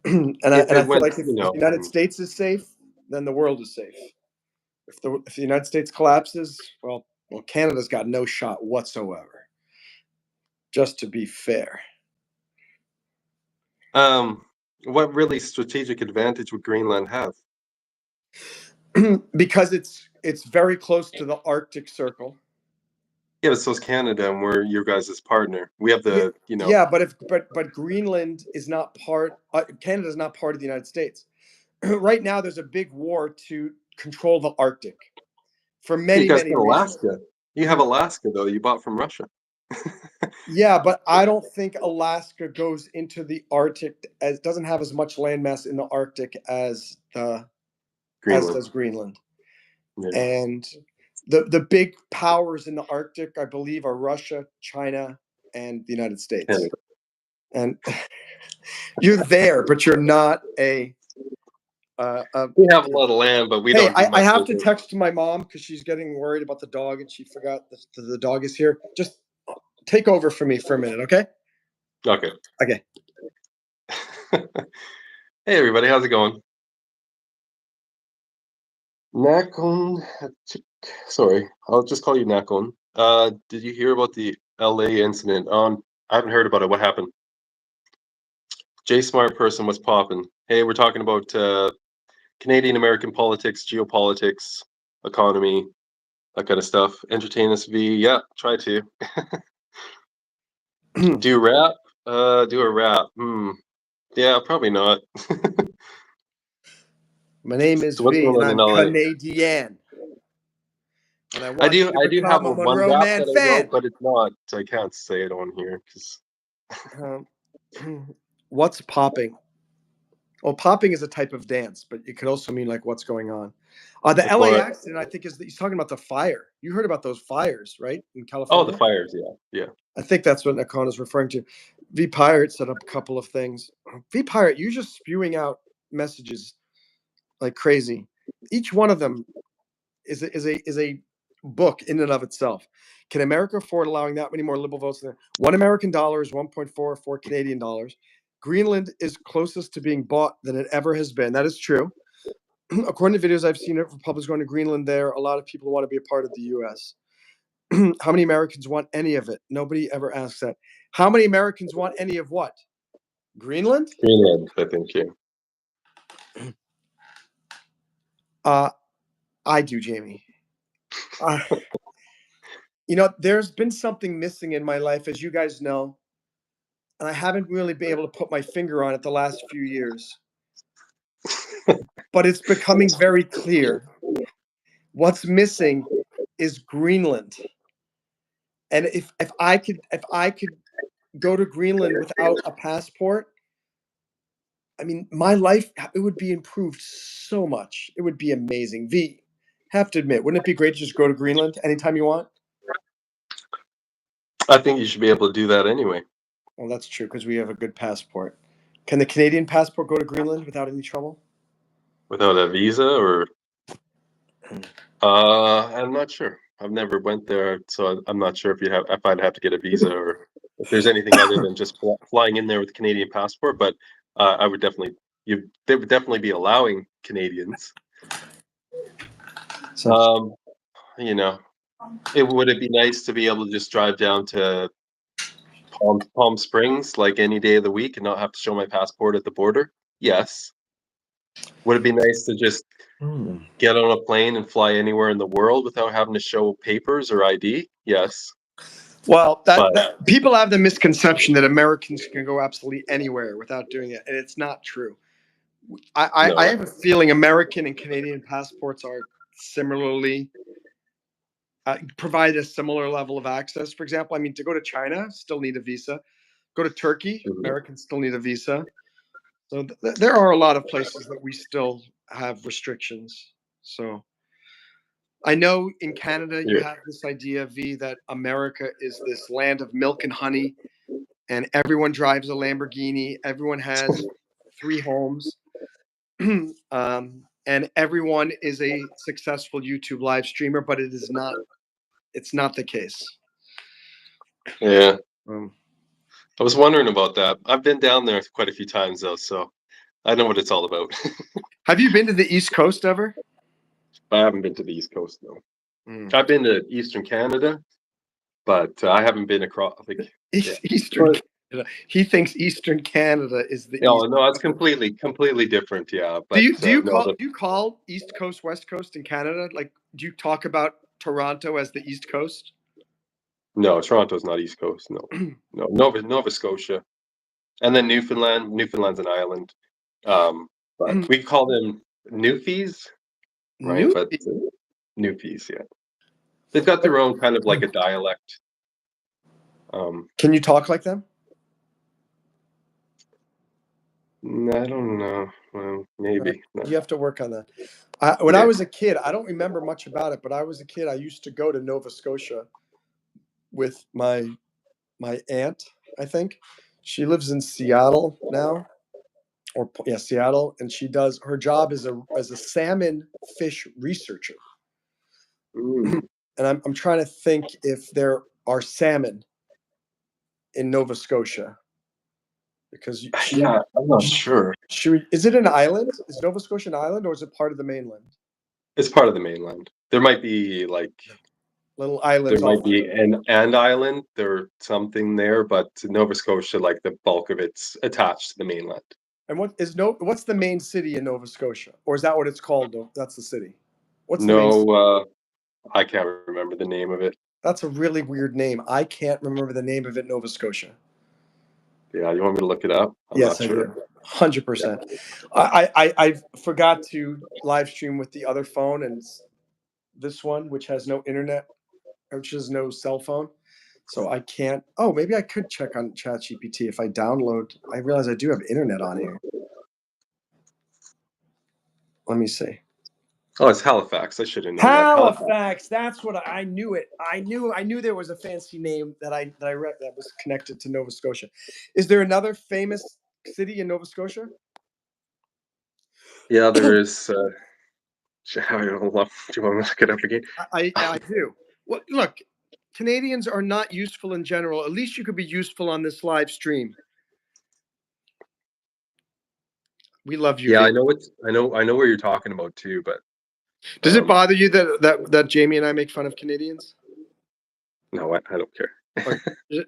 And I feel like if the United States is safe, then the world is safe. If the United States collapses, well, Canada's got no shot whatsoever. Just to be fair. What really strategic advantage would Greenland have? Because it's very close to the Arctic Circle. Yeah, but so is Canada, and we're your guys' partner. We have the, Yeah, but Greenland is not part. Canada is not part of the United States. Right now, there's a big war to control the Arctic for many reasons. Alaska. You have Alaska, though. You bought from Russia. Yeah, but I don't think Alaska goes into the Arctic as doesn't have as much landmass in the Arctic as does Greenland. Yeah. And the big powers in the Arctic, I believe, are Russia, China, and the United States. Canada. And you're there, but you're not a. We have a lot of land, but we don't. I have to text my mom because she's getting worried about the dog, and she forgot the dog is here. Just take over for me for a minute, okay? Okay. Okay. Hey everybody, how's it going? Nakon, sorry, I'll just call you Nakon. Did you hear about the LA incident? I haven't heard about it. What happened? J Smart person was popping. Hey, we're talking about Canadian American politics, geopolitics, economy, that kind of stuff. Entertain us, V. Yeah, try to. Do rap? Do a rap. Yeah, probably not. My name is So what's V, going and on in I'm LA? Canadian. And I I want do you to I do become have a a one Monroe rap Mann that I know, fan. but it's not. I can't say it on here because What's popping? Well, popping is a type of dance, but it could also mean like what's going on. The like LA what? accident, I think, is that he's talking about the fire. You heard about those fires, right, in Oh, the California? fires. Yeah, yeah. I think that's what Nakon is referring to. V Pirate set up a couple of things. V Pirate, you're just spewing out messages like crazy. Each one of them is a book in and of itself. Can America afford allowing that many more liberal votes? One American dollar is 1.44 Canadian dollars. Greenland is closest to being bought than it ever has been. That is true. According to videos I've seen of Republicans going to Greenland, there a lot of people want to be a part of the U.S. How many Americans want any of it? Nobody ever asks that. How many Americans want any of what? Greenland? Greenland, I think. Yeah. Uh, I do, Jamie. Uh, there's been something missing in my life, as you guys know, and I haven't really been able to put my finger on it the last few years. But it's becoming very clear. What's missing is Greenland. And if I could go to Greenland without a passport, I mean, my life, it would be improved so much. It would be amazing. V, have to admit, wouldn't it be great to just go to Greenland anytime you want? I think you should be able to do that anyway. Well, that's true because we have a good passport. Can the Canadian passport go to Greenland without any trouble? Without a visa or I'm not sure. I've never went there, so I'm not sure if I'd have to get a visa or if there's anything other than just flying in there with a Canadian passport. But I would definitely they would definitely be allowing Canadians. Um, you know, it be nice to be able to just drive down to Palm Springs like any day of the week and not have to show my passport at the border? Yes. Would it be nice to just get on a plane and fly anywhere in the world without having to show papers or ID? Yes. Well, But that people have the misconception that Americans can go absolutely anywhere without doing it, and it's not true. I no. have a feeling American and Canadian passports are similarly provide a similar level of access. For example, I mean, to go to China, still need a visa. Go to Turkey, Mhm. Americans still need a visa. So there are a lot of places that we still have restrictions. So I know in Canada you Yeah. have this idea, V, that America is this land of milk and honey, and everyone drives a Lamborghini, everyone has 3 homes, and everyone is a successful YouTube live streamer, but it is not. It's not the case. Yeah. Um, I was wondering about that. I've been down there quite a few times though, so I know what it's all about. have you been to the East Coast ever? I haven't been to the East Coast though. Mm. I've been to Eastern Canada, but I haven't been across. Like, yeah. Eastern But Canada. He thinks Eastern Canada is the no, East. no, it's completely different. Yeah, Do but you do you no, call do you call East Coast West Coast in Canada? Like, do you talk about Toronto as the East Coast? no, Toronto's not East Coast. No, no, Nova Scotia, and then Newfoundland. Newfoundland's an island, but we call them Newfies, right? New. But Newfies, yeah, they've got their own kind of like a dialect. Can you talk like them? I don't know. Well, maybe. No. You have to work on that. When I Yeah. was a kid, I don't remember much about it, but I was a kid. I used to go to Nova Scotia with my aunt. I think she lives in Seattle now, or yeah, Seattle, and she does her job as a salmon fish researcher. Mm. And I'm trying to think if there are salmon in Nova Scotia. Because Yeah, I'm not sure. is it an island? Is Nova Scotia an island, or is it part of the mainland? It's part of the mainland. There might be Little islands off. an island or something there, but Nova Scotia, like the bulk of it's attached to the mainland. And what's the main city in Nova Scotia? Or is that what it's called? That's the city. What's the main city? No, I can't remember the name of it. That's a really weird name. I can't remember the name of it, Nova Scotia. Yeah, you want me to look it up? I'm Yes, not I sure. do. 100%. I forgot to live stream with the other phone and this one, which has no internet, which has no cell phone. So I can't. Oh, maybe I could check on ChatGPT if I download. I realize I do have internet on here. Let me see. Oh, it's Halifax. I should have known that. Halifax. That's what I knew. I knew there was a fancy name that I read that was connected to Nova Scotia. Is there another famous city in Nova Scotia? Yeah, there is. Do you want me to look it up again? I do. Well, look, Canadians are not useful in general. At least you could be useful on this live stream. We love you. Yeah, V. I know where you're talking about too, but Does it bother you that Jamie and I make fun of Canadians? no, I don't care.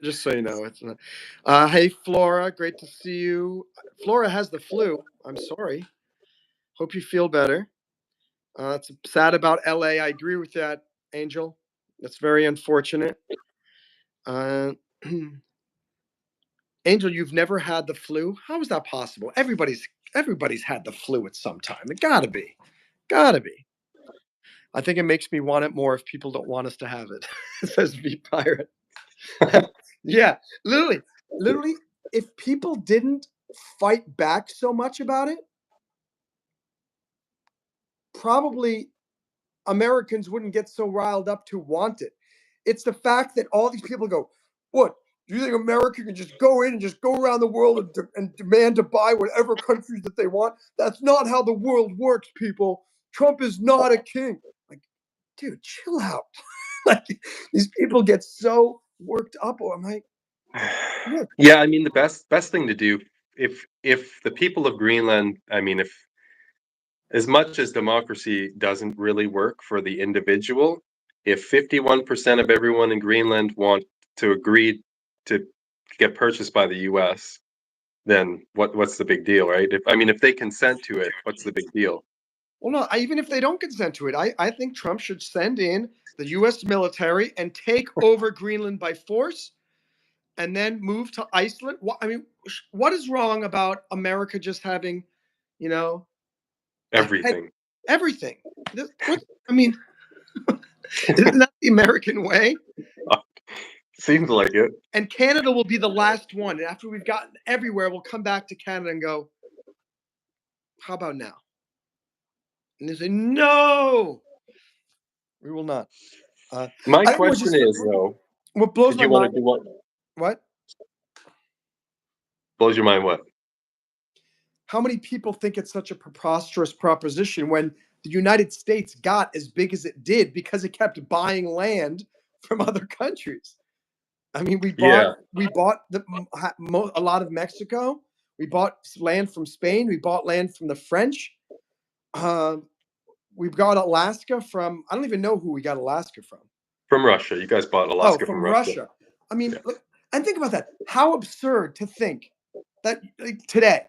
Just so you know, it's not. Hey, Flora, great to see you. Flora has the flu. I'm sorry. Hope you feel better. It's sad about LA. I agree with that, Angel. That's very unfortunate. Angel, you've never had the flu? How is that possible? Everybody's had the flu at some time. It gotta be. Gotta be. I think it makes me want it more if people don't want us to have it. Says V Pirate. Yeah, literally, if people didn't fight back so much about it, probably Americans wouldn't get so riled up to want it. It's the fact that all these people go, what? Do you think America can just go in and just go around the world and demand to buy whatever countries that they want? That's not how the world works, people. Trump is not a king. Like, dude, chill out. Like, these people get so worked up. I'm like, look. Yeah, I mean the best thing to do if the people of Greenland, I mean, if as much as democracy doesn't really work for the individual, if 51% of everyone in Greenland want to agree to get purchased by the US, then what's the big deal, right? If they consent to it, what's the big deal? Well, no, even if they don't consent to it, I think Trump should send in the U.S. military and take over Greenland by force and then move to Iceland. What is wrong about America just having, you know, Everything. everything? Isn't that the American way? Seems like it. And Canada will be the last one. And after we've gotten everywhere, we'll come back to Canada and go, how about now? And they say, no, we will not. My question is, though, what blows did my you want mind? to do what? What? Blows your mind what? How many people think it's such a preposterous proposition when the United States got as big as it did because it kept buying land from other countries? I mean, we bought a lot of Mexico. We bought land from Spain. We bought land from the French. We've got Alaska from, I don't even know who we got Alaska from. From Russia. You guys bought Alaska from Russia. I mean, look, and think about that. How absurd to think that today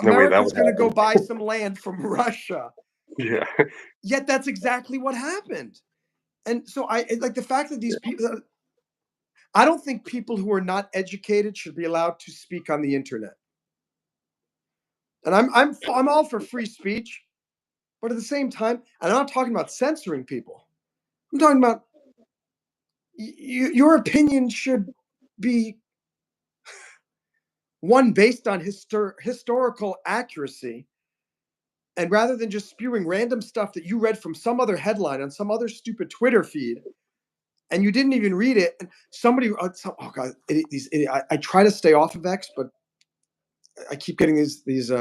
America's going to go buy some land from Russia. Yeah. Yet that's exactly what happened. And so I like the fact that these people, I don't think people who are not educated should be allowed to speak on the internet. And I'm all for free speech, but at the same time, and I'm not talking about censoring people. I'm talking about your opinion should be one based on historical accuracy, and rather than just spewing random stuff that you read from some other headline on some other stupid Twitter feed, and you didn't even read it, and somebody, oh god, I try to stay off of X, but I keep getting these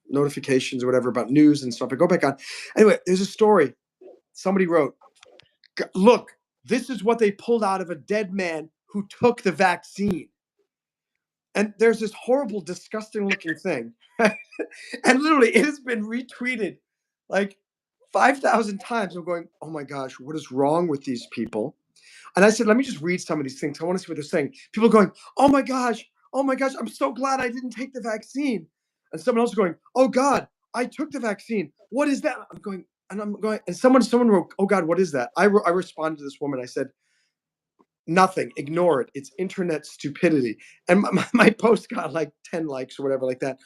notifications or whatever about news and stuff. I go back on. Anyway, there's a story. Somebody wrote, look, this is what they pulled out of a dead man who took the vaccine. And there's this horrible, disgusting looking thing. And literally, it has been retweeted like 5,000 times. I'm going, oh my gosh, what is wrong with these people? And I said, let me just read some of these things. I want to see what they're saying. People going, oh my gosh, I'm so glad I didn't take the vaccine. And someone else going, oh God, I took the vaccine. What is that? I'm going, and someone wrote, oh God, what is that? I responded to this woman. I said, nothing, ignore it. It's internet stupidity. And my post got like 10 likes or whatever like that.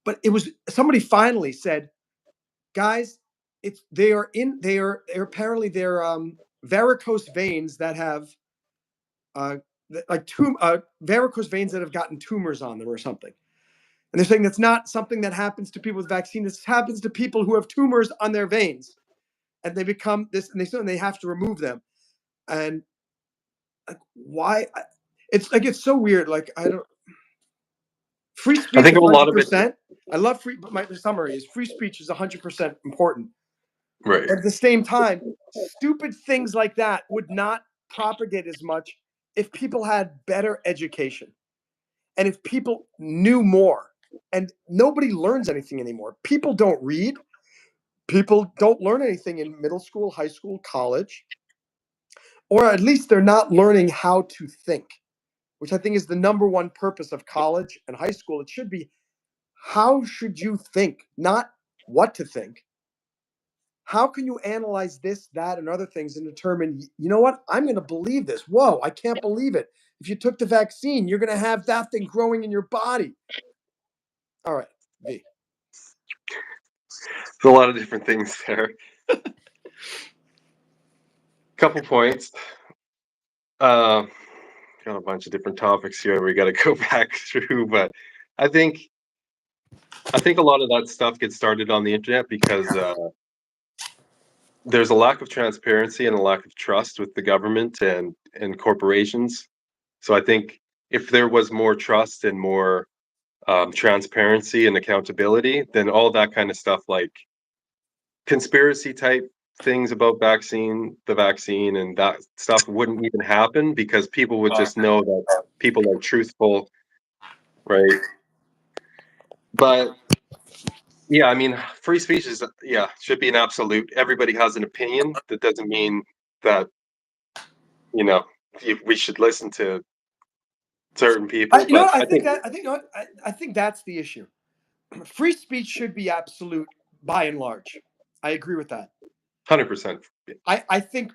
But it was, somebody finally said, guys, they are apparently they're varicose veins that have varicose veins that have gotten tumors on them or something. And they're saying that's not something that happens to people with vaccine. This happens to people who have tumors on their veins, and they become this, and they have to remove them. And like, why? It's so weird. Like, I don't. Free I speech think is a lot of it, 100%. I love free, but my summary is free speech is 100% important. right? At the same time, stupid things like that would not propagate as much if people had better education and if people knew more. And nobody learns anything anymore. People don't read. People don't learn anything in middle school, high school, college, or at least they're not learning how to think, which I think is the number one purpose of college and high school. It should be, how should you think, not what to think. How can you analyze this, that, and other things and determine, you know what, I'm going to believe this. Whoa, I can't believe it. If you took the vaccine, you're going to have that thing growing in your body. All right, V. There's a lot of different things there. Couple points. Got a bunch of different topics here we got to go back through, but I think a lot of that stuff gets started on the internet because there's a lack of transparency and a lack of trust with the government and corporations. So I think if there was more trust and more transparency and accountability, then all that kind of stuff like conspiracy type things about the vaccine and that stuff wouldn't even happen because people would just know that people are truthful, right? But yeah, I mean, free speech is should be an absolute. Everybody has an opinion. That doesn't mean that we should listen to certain people. You know But what? I think I think that's the issue. Free speech should be absolute by and large. I agree with that. 100%. I think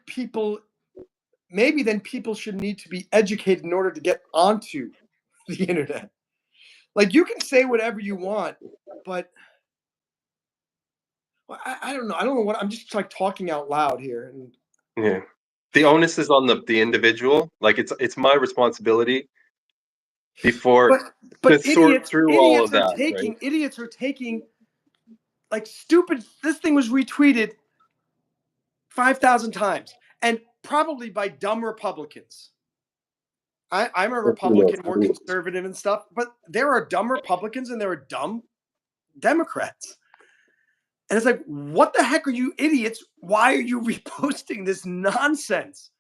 maybe then people should need to be educated in order to get onto the internet. Like, you can say whatever you want, but I don't know. I don't know what I'm just like talking out loud here. And Yeah, the onus is on the individual. Like it's my responsibility before to but sort through all of that, right? idiots are taking like stupid. This thing was retweeted 5,000 times, and probably by dumb Republicans. I'm a Republican, more conservative and stuff, but there are dumb Republicans and there are dumb Democrats. And it's like, what the heck are you idiots? Why are you reposting this nonsense?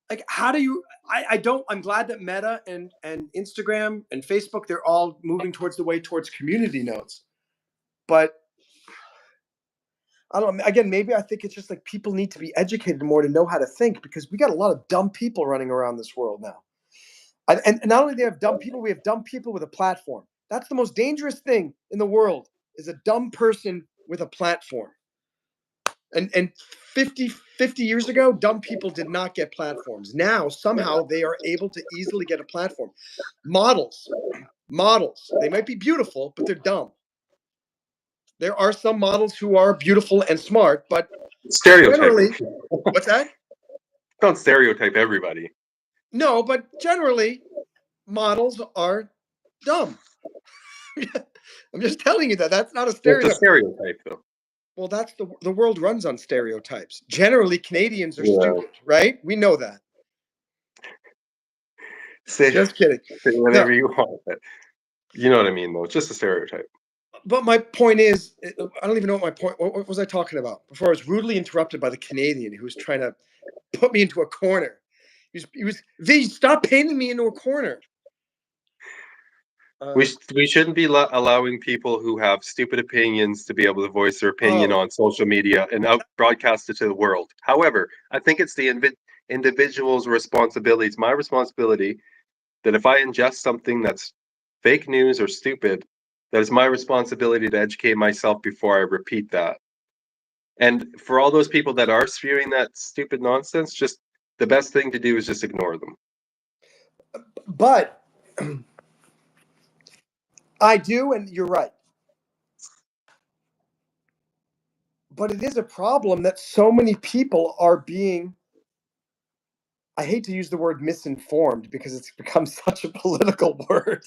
Like, how do you? I'm glad that Meta and Instagram and Facebook, they're all moving towards community notes. But I don't know. Again, maybe I think it's just like people need to be educated more to know how to think, because we got a lot of dumb people running around this world now. And not only do they have dumb people, we have dumb people with a platform. That's the most dangerous thing in the world, is a dumb person with a platform. And 50 years ago, dumb people did not get platforms. Now, somehow, they are able to easily get a platform. Models, they might be beautiful, but they're dumb. There are some models who are beautiful and smart, but Stereotyping. generally, what's that? Don't stereotype everybody. No, but generally, models are dumb. I'm just telling you that. That's not a stereotype. It's a stereotype, though. Well, that's the world runs on stereotypes. Generally, Canadians are stupid, right? We know that. Just kidding. Say whatever you want, but you know what I mean, though. It's just a stereotype. But my point is, I don't even know what my point. What was I talking about before? I was rudely interrupted by the Canadian who was trying to put me into a corner. He was, V, stop painting me into a corner. We shouldn't be allowing people who have stupid opinions to be able to voice their opinion Oh, on social media and out broadcast it to the world. However, I think it's the individual's responsibility. It's my responsibility that if I ingest something that's fake news or stupid, that it's my responsibility to educate myself before I repeat that. And for all those people that are spewing that stupid nonsense, just the best thing to do is just ignore them. but I do, and you're right. But it is a problem that so many people are being, I hate to use the word misinformed because it's become such a political word,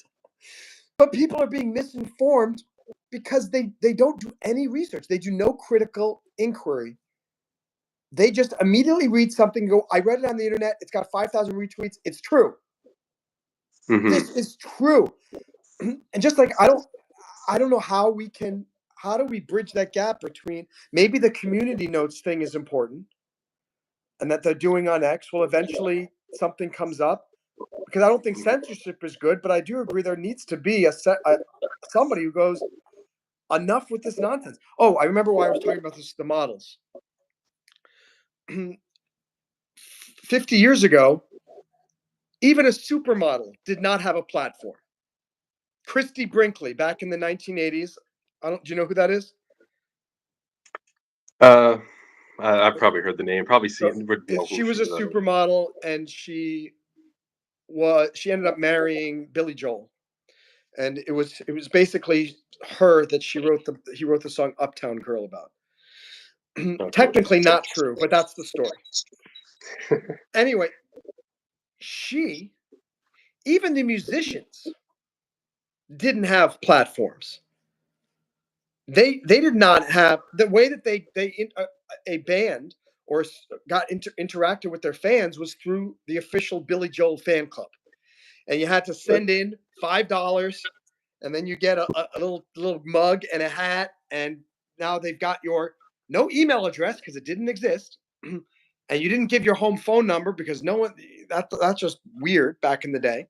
but people are being misinformed because they don't do any research. They do no critical inquiry. They just immediately read something and go, I read it on the internet. It's got 5,000 retweets. It's true. Mm-hmm. This is true. And just like I don't know how do we bridge that gap between maybe the community notes thing is important and that they're doing on X. Well, eventually something comes up because I don't think censorship is good, but I do agree there needs to be somebody who goes enough with this nonsense. Oh, I remember why I was talking about this. The models. 50 years ago, even a supermodel did not have a platform. Christy Brinkley back in the 1980s. Do you know who that is? I've probably heard the name. Probably seen. Would know She who was she a is. supermodel, and she ended up marrying Billy Joel, and it was basically her that he wrote the song Uptown Girl about. Okay. Technically not true, but that's the story. Anyway, she even the musicians didn't have platforms. They did not have the way that a band or got interacted with their fans was through the official Billy Joel fan club, and you had to send in $5, and then you get a little mug and a hat, and now they've got your no email address because it didn't exist, and you didn't give your home phone number because no one that's just weird back in the day.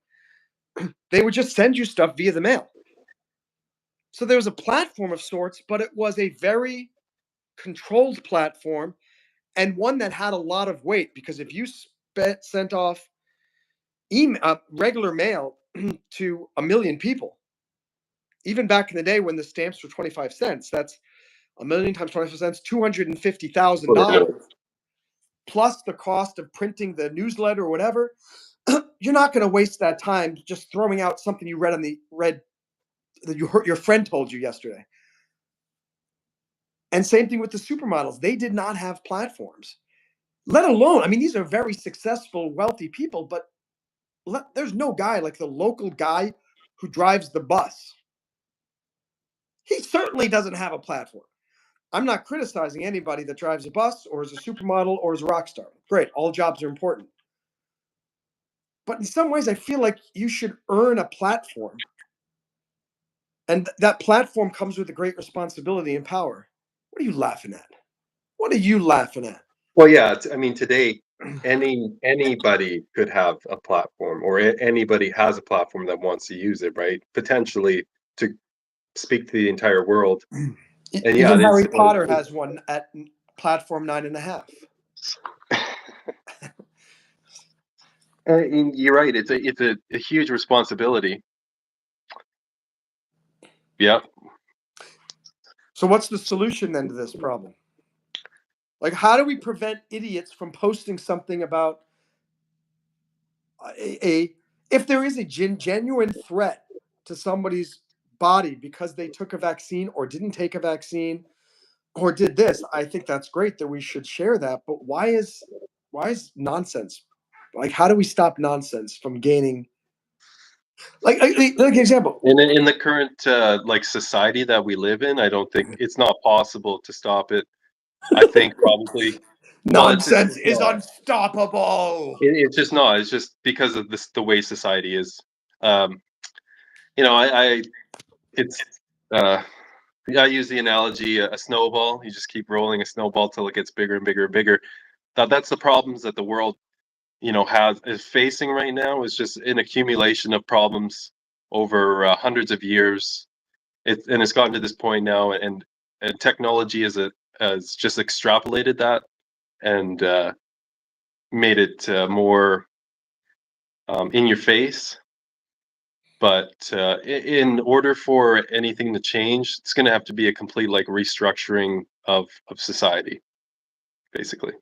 They would just send you stuff via the mail. So there was a platform of sorts, but it was a very controlled platform and one that had a lot of weight because if you sent off regular mail to a million people, even back in the day when the stamps were 25 cents, that's a million times 25 cents, $250,000 plus the cost of printing the newsletter or whatever. You're not going to waste that time just throwing out something you read that you heard your friend told you yesterday. And same thing with the supermodels. They did not have platforms, let alone, I mean, these are very successful, wealthy people, but there's no guy like the local guy who drives the bus. He certainly doesn't have a platform. I'm not criticizing anybody that drives a bus or is a supermodel or is a rock star. Great, all jobs are important. But in some ways, I feel like you should earn a platform. And that platform comes with a great responsibility and power. What are you laughing at? What are you laughing at? Well, yeah. I mean, today, anybody could have a platform, or anybody has a platform that wants to use it, right? Potentially to speak to the entire world. And yeah, Even it's Harry Potter has one at platform 9.5. you're right. It's a huge responsibility. Yeah. So what's the solution then to this problem? Like, how do we prevent idiots from posting something about if there is a genuine threat to somebody's body because they took a vaccine or didn't take a vaccine or did this? I think that's great that we should share that. But why is nonsense? Like, how do we stop nonsense from gaining? Like an example. In the current like society that we live in, I don't think it's not possible to stop it. I think probably. Well, it's Nonsense just is not. unstoppable. It's just not. It's just because of the way society is. Um, I it's uh, I use the analogy a snowball. You just keep rolling a snowball till it gets bigger and bigger and bigger. That's the problems that the world, has is facing right now. Is just an accumulation of problems over hundreds of years. It's gotten to this point now, and technology has just extrapolated that and made it more in your face. But in order for anything to change, it's going to have to be a complete restructuring of society, basically.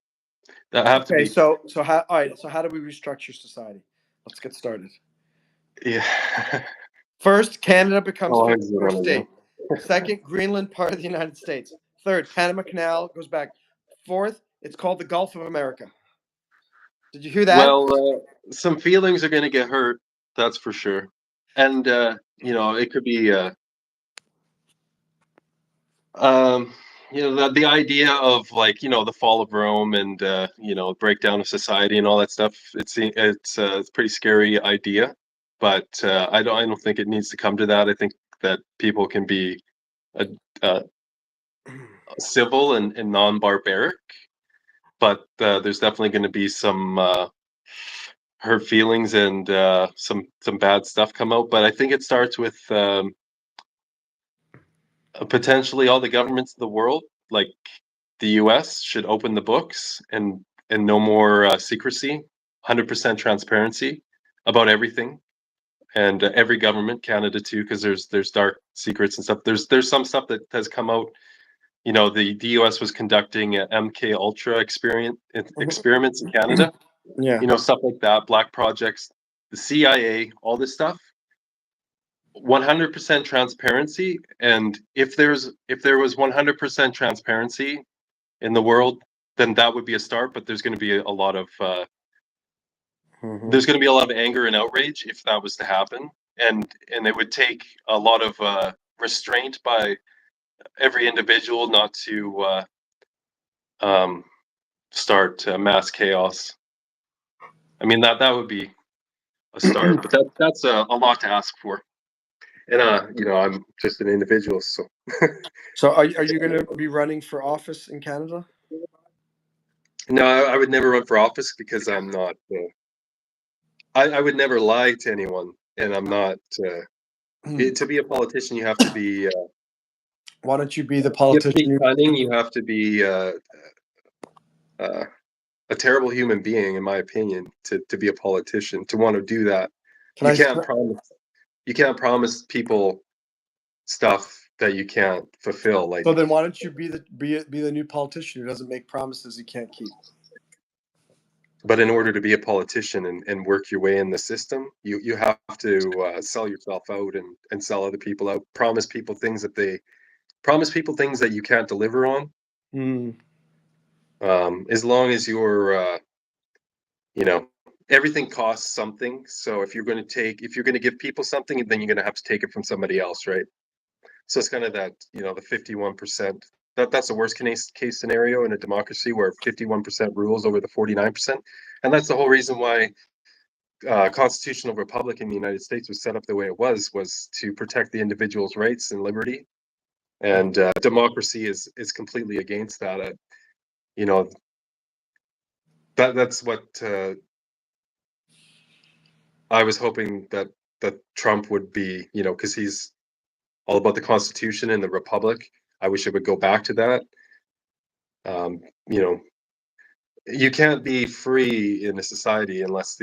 That have to be. So how? All right. So how do we restructure society? Let's get started. Yeah. First, Canada becomes first go? state. Second, Greenland part of the United States. Third, Panama Canal goes back. Fourth, it's called the Gulf of America. Did you hear that? Well, some feelings are going to get hurt. That's for sure. And it could be the idea of the fall of Rome and breakdown of society and all that stuff. It's a pretty scary idea, but I don't think it needs to come to that. I think that people can be civil and non-barbaric, but there's definitely going to be some hurt feelings and some bad stuff come out. But I think it starts with potentially all the governments of the world, like the U.S., should open the books and no more secrecy, 100% transparency about everything, and every government, Canada too, because there's dark secrets and stuff. There's some stuff that has come out. The U.S. was conducting MK Ultra experiments in Canada. Yeah. Stuff like that, black projects, the CIA, all this stuff. 100% transparency, and if there was 100% transparency in the world, then that would be a start. But there's going to be a lot of anger and outrage if that was to happen, and it would take a lot of restraint by every individual not to start mass chaos. I mean that would be a start, but that's a lot to ask for. And I'm just an individual, so. So are you going to be running for office in Canada? No, I would never run for office because I'm not. I would never lie to anyone, and I'm not. To be a politician, you have to be. Why don't you be the You have to politician? be cunning. You have to be a terrible human being, in my opinion, to be a politician. To want to do that, you can't promise people stuff that you can't fulfill. So then, why don't you be the new politician who doesn't make promises he can't keep? But in order to be a politician and work your way in the system, you have to sell yourself out and sell other people out. Promise people things that you can't deliver on. As long as you're, everything costs something. So if you're going to give people something, then you're going to have to take it from somebody else, right? So it's kind of that, the 51%. That's the worst case scenario in a democracy where 51% rules over the 49%, and that's the whole reason why constitutional republic in the United States was set up the way it was to protect the individual's rights and liberty, and democracy is completely against that. That's what I was hoping that Trump would be, because he's all about the Constitution and the Republic. I wish it would go back to that. You can't be free in a society unless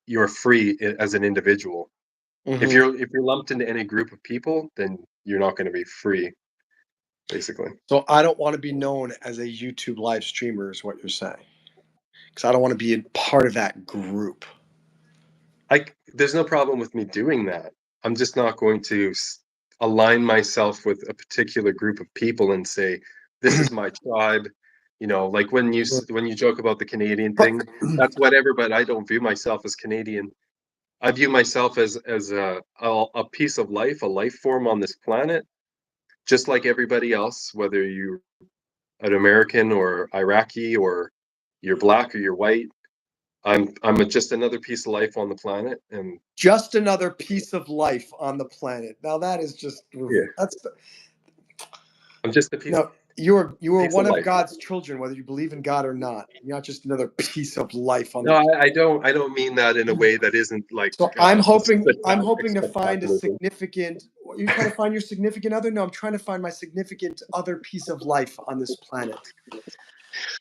you're free as an individual. If you're lumped into any group of people, then you're not going to be free, basically. So I don't want to be known as a YouTube live streamer, is what you're saying, because I don't want to be a part of that group. There's no problem with me doing that. I'm just not going to align myself with a particular group of people and say, this is my tribe. Like when you joke about the Canadian thing, that's whatever, but I don't view myself as Canadian. I view myself as a piece of life, a life form on this planet, just like everybody else, whether you're an American or Iraqi or you're black or you're white. I'm just another piece of life on the planet, and just another piece of life on the planet. Now that is just I'm just a piece. You are Piece one of of life. God's children, whether you believe in God or not. You're not just another piece of life on No, the. I don't mean that in a way that isn't like So I'm hoping to find a spectacular. significant. You're trying to find your significant other? No, I'm trying to find my significant other piece of life on this planet.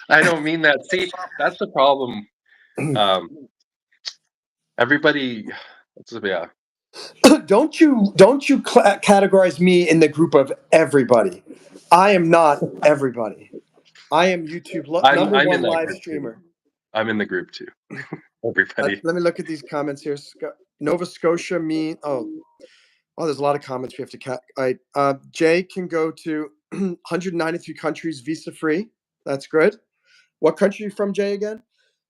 I don't mean that. See, that's the problem. Everybody, yeah. Don't you categorize me in the group of everybody? I am not everybody. I am YouTube number I'm in one that live group too. streamer. I'm in the group too. Everybody. Let me look at these comments here. Nova Scotia mean there's a lot of comments we have to Jay can go to 193 countries visa free. That's good. What country are you from, Jay, again?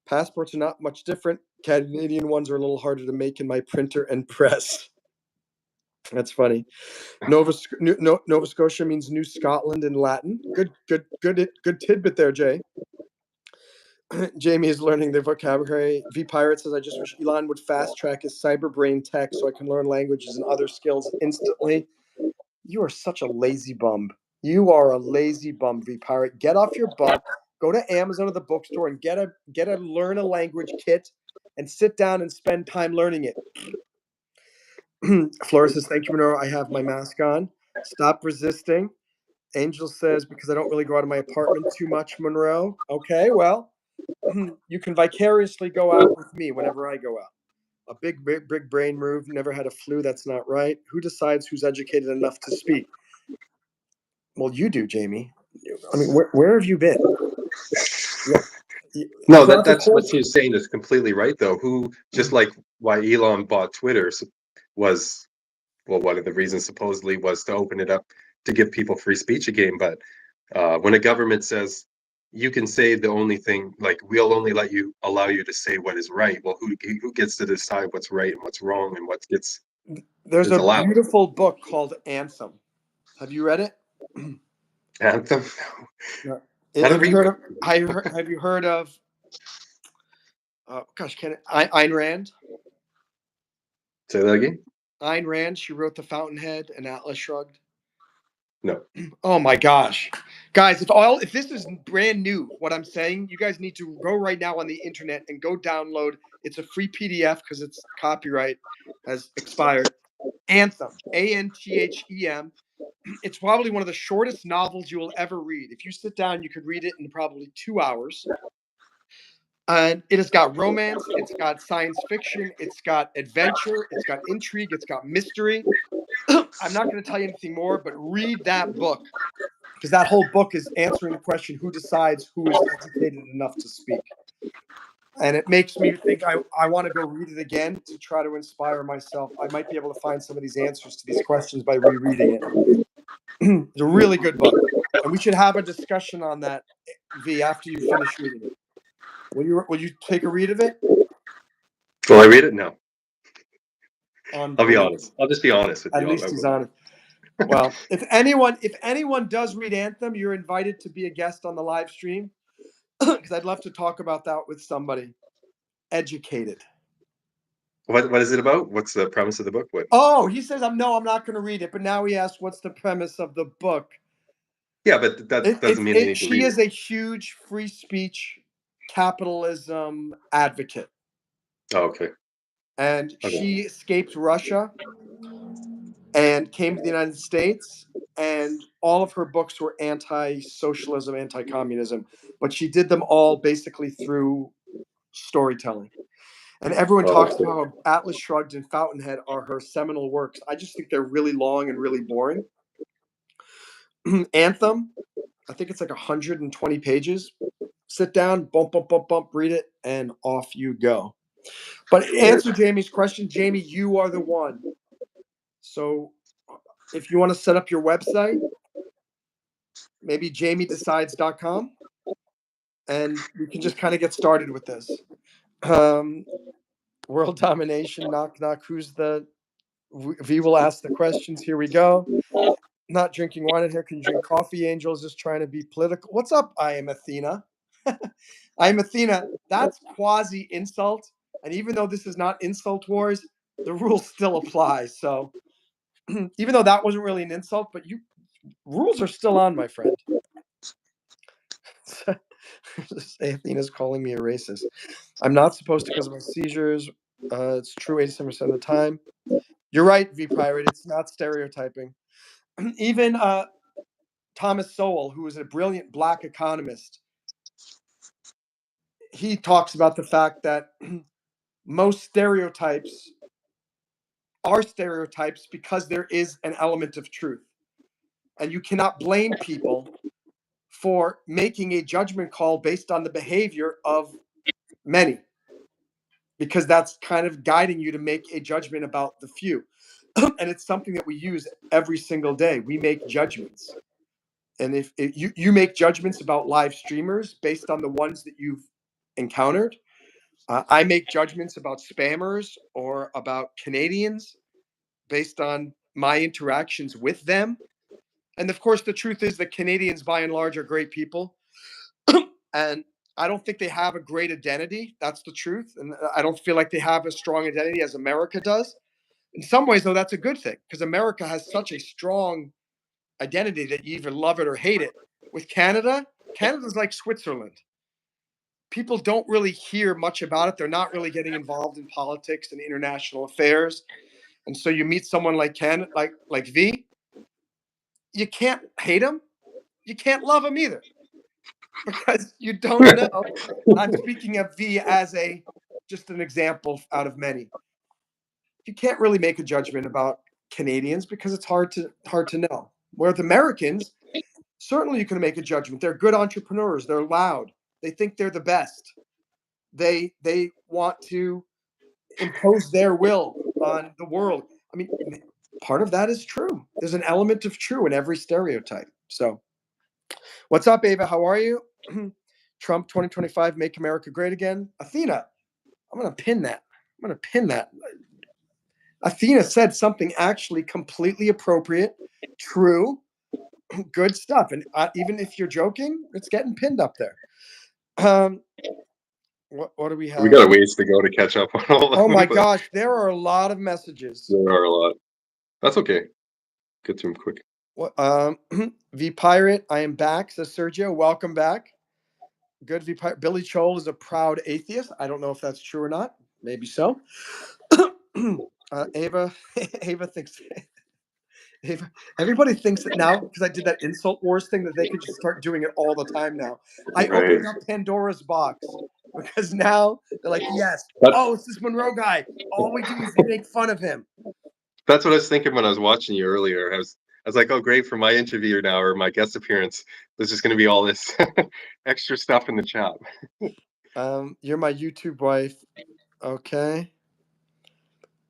Passports are not much different. Canadian ones are a little harder to make in my printer and press. That's funny. Nova Scotia means New Scotland in Latin. Good tidbit there, Jay. Jamie is learning the vocabulary. V Pirate says, I just wish Elon would fast track his cyber brain tech so I can learn languages and other skills instantly. You are such a lazy bum. You are a lazy bum, V Pirate. Get off your butt. Go to Amazon or the bookstore and get a learn a language kit and sit down and spend time learning it. Flora says, thank you, Monroe. I have my mask on. Stop resisting. Angel says, because I don't really go out of my apartment too much, Monroe. Okay, well, you can vicariously go out with me whenever I go out. A big brain move. Never had a flu. That's not right. Who decides who's educated enough to speak? Well, you do, Jamie. I mean, where have you been? No, that's what she's saying is completely right, though. Who, just like why Elon bought Twitter was, well, one of the reasons supposedly was to open it up to give people free speech again. But when a government says you can say the only thing, like we'll only allow you to say what is right, well, who gets to decide what's right and what's wrong and what gets There's is a allowed? beautiful book called Anthem. Have you read it? Anthem. No. I don't Have you read. heard of? Ayn Rand? Say that again. Ayn Rand. She wrote The Fountainhead and Atlas Shrugged. No. Oh my gosh, guys! If this is brand new, what I'm saying, you guys need to go right now on the internet and go download. It's a free PDF because its copyright has expired. Anthem, Anthem. It's probably one of the shortest novels you will ever read. If you sit down, you could read it in probably 2 hours. And it has got romance, it's got science fiction, it's got adventure, it's got intrigue, it's got mystery. I'm not going to tell you anything more, but read that book because that whole book is answering the question, who decides who is educated enough to speak? And it makes me think I want to go read it again to try to inspire myself. I might be able to find some of these answers to these questions by rereading it. It's a really good book. And we should have a discussion on that, V, after you finish reading it. Will you take a read of it? Will I read it? No. I'll be Unbelievable. honest. I'll just be honest with you. At least he's honest. Well, if anyone does read Anthem, you're invited to be a guest on the live stream because I'd love to talk about that with somebody educated. What is it about? What's the premise of the book? What? Oh, he says I'm not going to read it, but now he asks what's the premise of the book. Yeah, but that doesn't mean I need to She read is a huge free speech capitalism advocate. Oh, okay. And she escaped Russia and came to the United States, and all of her books were anti-socialism, anti-communism, but she did them all basically through storytelling. And everyone talks about how Atlas Shrugged and Fountainhead are her seminal works. I just think they're really long and really boring. Anthem, I think it's like 120 pages. Sit down, bump, read it, and off you go. But answer Jamie's question. Jamie, you are the one. So if you want to set up your website, maybe jamiedecides.com, and we can just kind of get started with this. World domination, knock, knock. Who's the V will ask the questions. Here we go. Not drinking wine in here. Can you drink coffee? Angels just trying to be political. What's up? I am Athena. I am Athena. That's quasi insult. And even though this is not insult wars, the rules still apply. So even though that wasn't really an insult, but rules are still on, my friend. Athena's calling me a racist. I'm not supposed to because of my seizures. It's true 87% of the time. You're right, V Pirate. It's not stereotyping. Even Thomas Sowell, who was a brilliant black economist, he talks about the fact that most stereotypes are stereotypes because there is an element of truth. And you cannot blame people for making a judgment call based on the behavior of many, because that's kind of guiding you to make a judgment about the few. And it's something that we use every single day. We make judgments. And if you make judgments about live streamers based on the ones that you've encountered, I make judgments about spammers or about Canadians based on my interactions with them. And of course, the truth is that Canadians, by and large, are great people. And I don't think they have a great identity. That's the truth. And I don't feel like they have a strong identity as America does. In some ways, though, that's a good thing because America has such a strong identity that you either love it or hate it. With Canada, Canada's like Switzerland. People don't really hear much about it. They're not really getting involved in politics and international affairs. And so you meet someone like like V, you can't hate him, you can't love him either, because you don't know. I'm speaking of V as a just an example out of many. You can't really make a judgment about Canadians because it's hard to know. Whereas Americans, certainly you can make a judgment. They're good entrepreneurs. They're loud. They think they're the best. They want to impose their will on the world. I mean, part of that is true. There's an element of true in every stereotype. So, what's up, Ava? How are you? Trump 2025, make America great again. Athena, I'm going to pin that. I'm going to pin that. Athena said something actually completely appropriate, true, good stuff. And even if you're joking, it's getting pinned up there. What do we have? We got a ways to go to catch up on all of them. Oh my gosh, there are a lot of messages. There are a lot. That's okay. Get to them quick. V Pirate, I am back, says Sergio. Welcome back. Good V Pirate. Billy Joel is a proud atheist. I don't know if that's true or not. Maybe so. Ava thinks everybody thinks that now, because I did that insult wars thing, that they could just start doing it all the time now. I opened up Pandora's box because now they're like, yes, it's this Monroe guy. All we do is make fun of him. That's what I was thinking when I was watching you earlier. I was like, oh, great, for my interview now or my guest appearance, there's just going to be all this extra stuff in the chat. You're my YouTube wife. Okay.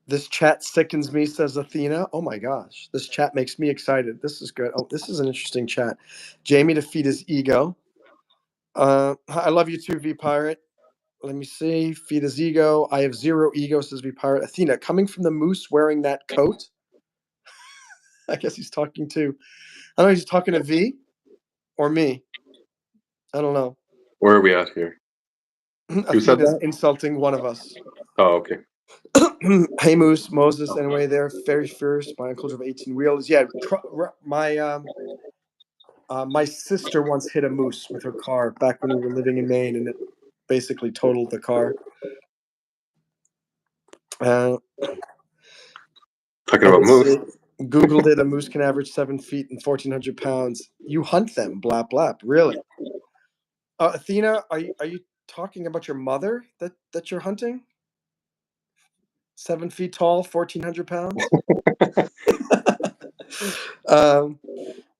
This chat sickens me, says Athena. Oh my gosh. This chat makes me excited. This is good. Oh, this is an interesting chat. Jamie to feed his ego. I love you too, V Pirate. Let me see. Feed his ego. I have zero ego, says V Pirate. Athena, coming from the moose wearing that coat. I guess he's talking to, I don't know, he's talking to V or me. I don't know. Where are we at here? Athena's insulting one of us. Oh, okay. Hey Moose, Moses, anyway, they're very fierce. My uncle drove 18 wheels. Yeah, my sister once hit a moose with her car back when we were living in Maine, and it basically totaled the car. Talking about moose. Googled it. A moose can average 7 feet and 1,400 pounds. You hunt them, blap blap. Really? Athena, are you talking about your mother that you're hunting? 7 feet tall, 1,400 pounds.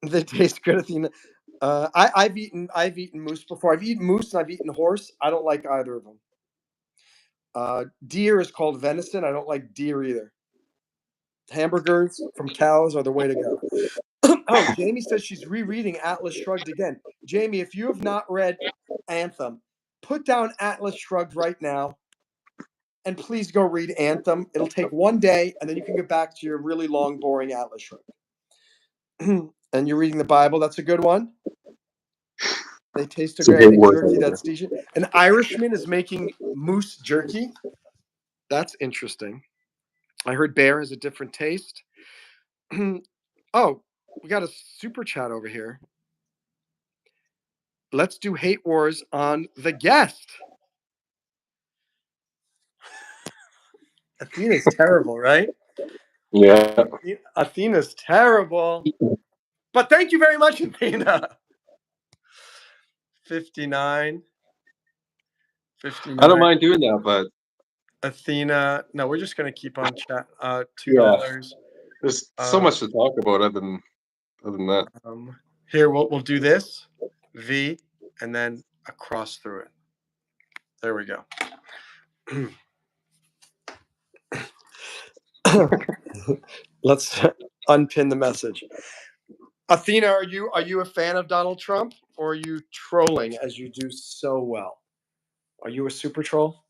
They taste good, Athena. I've eaten moose before. I've eaten moose and I've eaten horse. I don't like either of them. Deer is called venison. I don't like deer either. Hamburgers from cows are the way to go. Oh, Jamie says she's rereading Atlas Shrugged again. Jamie, if you have not read Anthem, put down Atlas Shrugged right now, and please go read Anthem. It'll take one day, and then you can get back to your really long, boring Atlas Shrugged. And you're reading the Bible. That's a good one. They taste a great jerky. That's decent. An Irishman is making moose jerky. That's interesting. I heard bear has a different taste. Oh, we got a super chat over here. let's do hate wars on the guest. Athena's terrible, right? Yeah. Athena's terrible. But thank you very much, Athena. 59. I don't mind doing that, but Athena. No, we're just gonna keep on chat. $2. There's so much to talk about other than that. Here we'll do this. V and then a cross through it. There we go. Let's unpin the message. Athena, are you a fan of Donald Trump, or are you trolling as you do so well? Are you a super troll?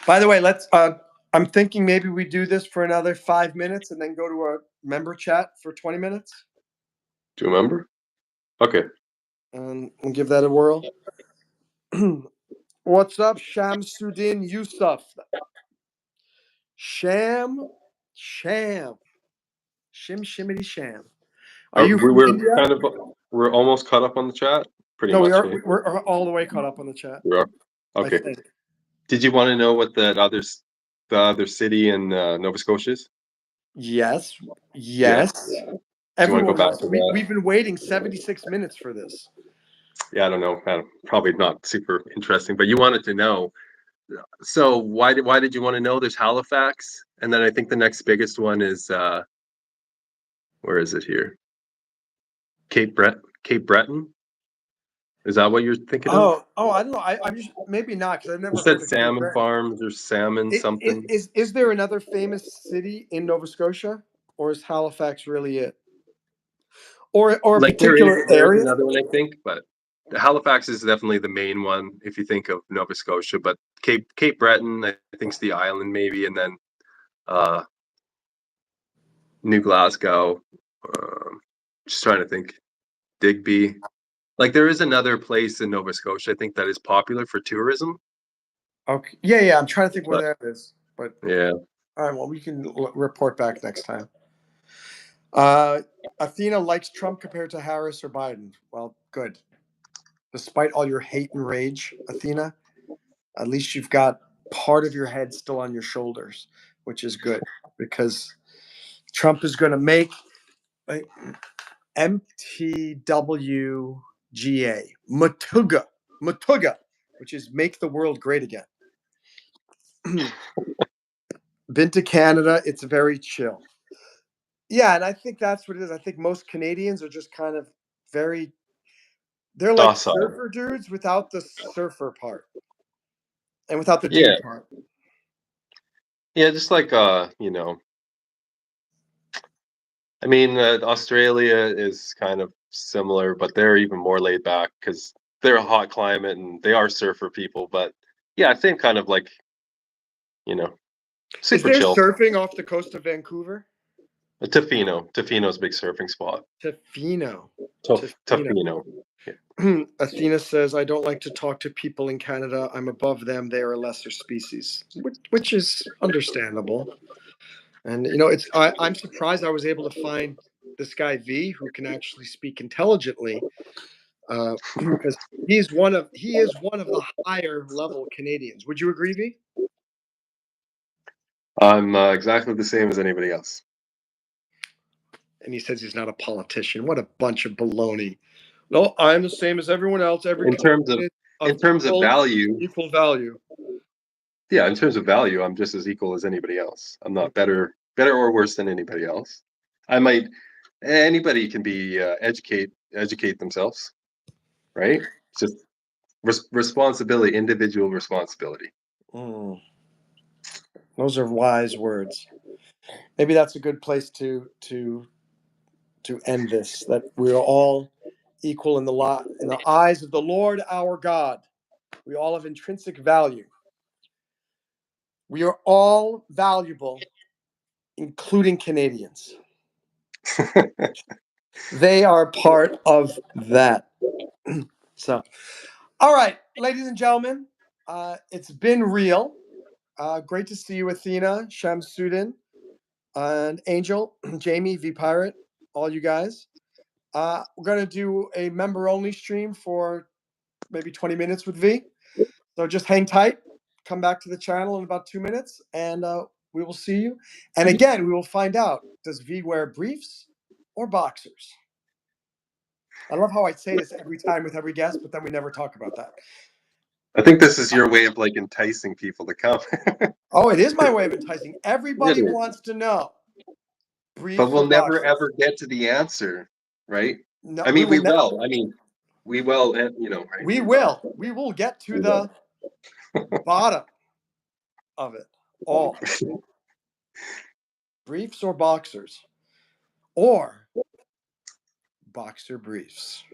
By the way, let's. I'm thinking maybe we do this for another 5 minutes and then go to a member chat for 20 minutes. Do you remember? Okay. And we'll give that a whirl. What's up, Shamsuddin Yusuf? Shim shimmity sham. Are you from India? We're almost caught up on the chat. Pretty No, much. We're all the way caught up on the chat. We are. Okay. Did you want to know what the other city in Nova Scotia is? Yes. Yeah. Everyone wants. We've been waiting 76 minutes for this. Yeah, I don't know. Probably not super interesting, but you wanted to know. So why did you want to know? There's Halifax, and then I think the next biggest one is where is it here? Cape Breton. Is that what you're thinking of? Oh, I don't know. I'm just maybe not, because I've never heard of salmon farms or salmon something. Is there another famous city in Nova Scotia, or is Halifax really it? Or a particular there area? is another one, I think, but Halifax is definitely the main one if you think of Nova Scotia. But Cape Breton, I think, is the island maybe, and then New Glasgow. Just trying to think. Digby. Like there is another place in Nova Scotia, I think, that is popular for tourism. Okay. Yeah. I'm trying to think where that is. But yeah. All right. Well, we can report back next time. Athena likes Trump compared to Harris or Biden. Well, good. Despite all your hate and rage, Athena, at least you've got part of your head still on your shoulders, which is good, because Trump is going to make MTWGA, Matuga, which is make the world great again. Been to Canada. It's very chill. Yeah, and I think that's what it is. I think most Canadians are just kind of they're like docile surfer dudes without the surfer part and without the dude part. Yeah, just like I mean, Australia is kind of similar, but they're even more laid back because they're a hot climate and they are surfer people. But yeah, same kind of like, super chill. Is there surfing off the coast of Vancouver? Tofino's a big surfing spot. Tofino. Yeah. Athena says, I don't like to talk to people in Canada. I'm above them. They are a lesser species, which is understandable. And, I'm surprised I was able to find this guy V, who can actually speak intelligently, because he is one of the higher level Canadians. Would you agree, V? I'm exactly the same as anybody else. And he says he's not a politician. What a bunch of baloney. No, I'm the same as everyone else. In terms of value, equal value. Yeah, in terms of value, I'm just as equal as anybody else. I'm not better or worse than anybody else. Anybody can be educate themselves, right? It's just responsibility, individual responsibility. Those are wise words. Maybe that's a good place to end this. That we are all equal in the eyes of the Lord our God. We all have intrinsic value. We are all valuable, including Canadians. They are part of that. So, all right, ladies and gentlemen, it's been real. Great to see you, Athena, Shamsuddin, and Angel, Jamie, V Pirate, all you guys. We're going to do a member-only stream for maybe 20 minutes with V. So just hang tight. Come back to the channel in about 2 minutes, and we will see you. And again, we will find out, does V wear briefs or boxers? I love how I say this every time with every guest, but then we never talk about that. I think this is your way of like enticing people to come. Oh, it is my way of enticing. Everybody wants to know. Briefs but we'll never boxers. ever get to the answer, right? No, I mean, we will. I mean, we will, you know, right? We will. We will get to the bottom of it all. Briefs or boxers? Or boxer briefs?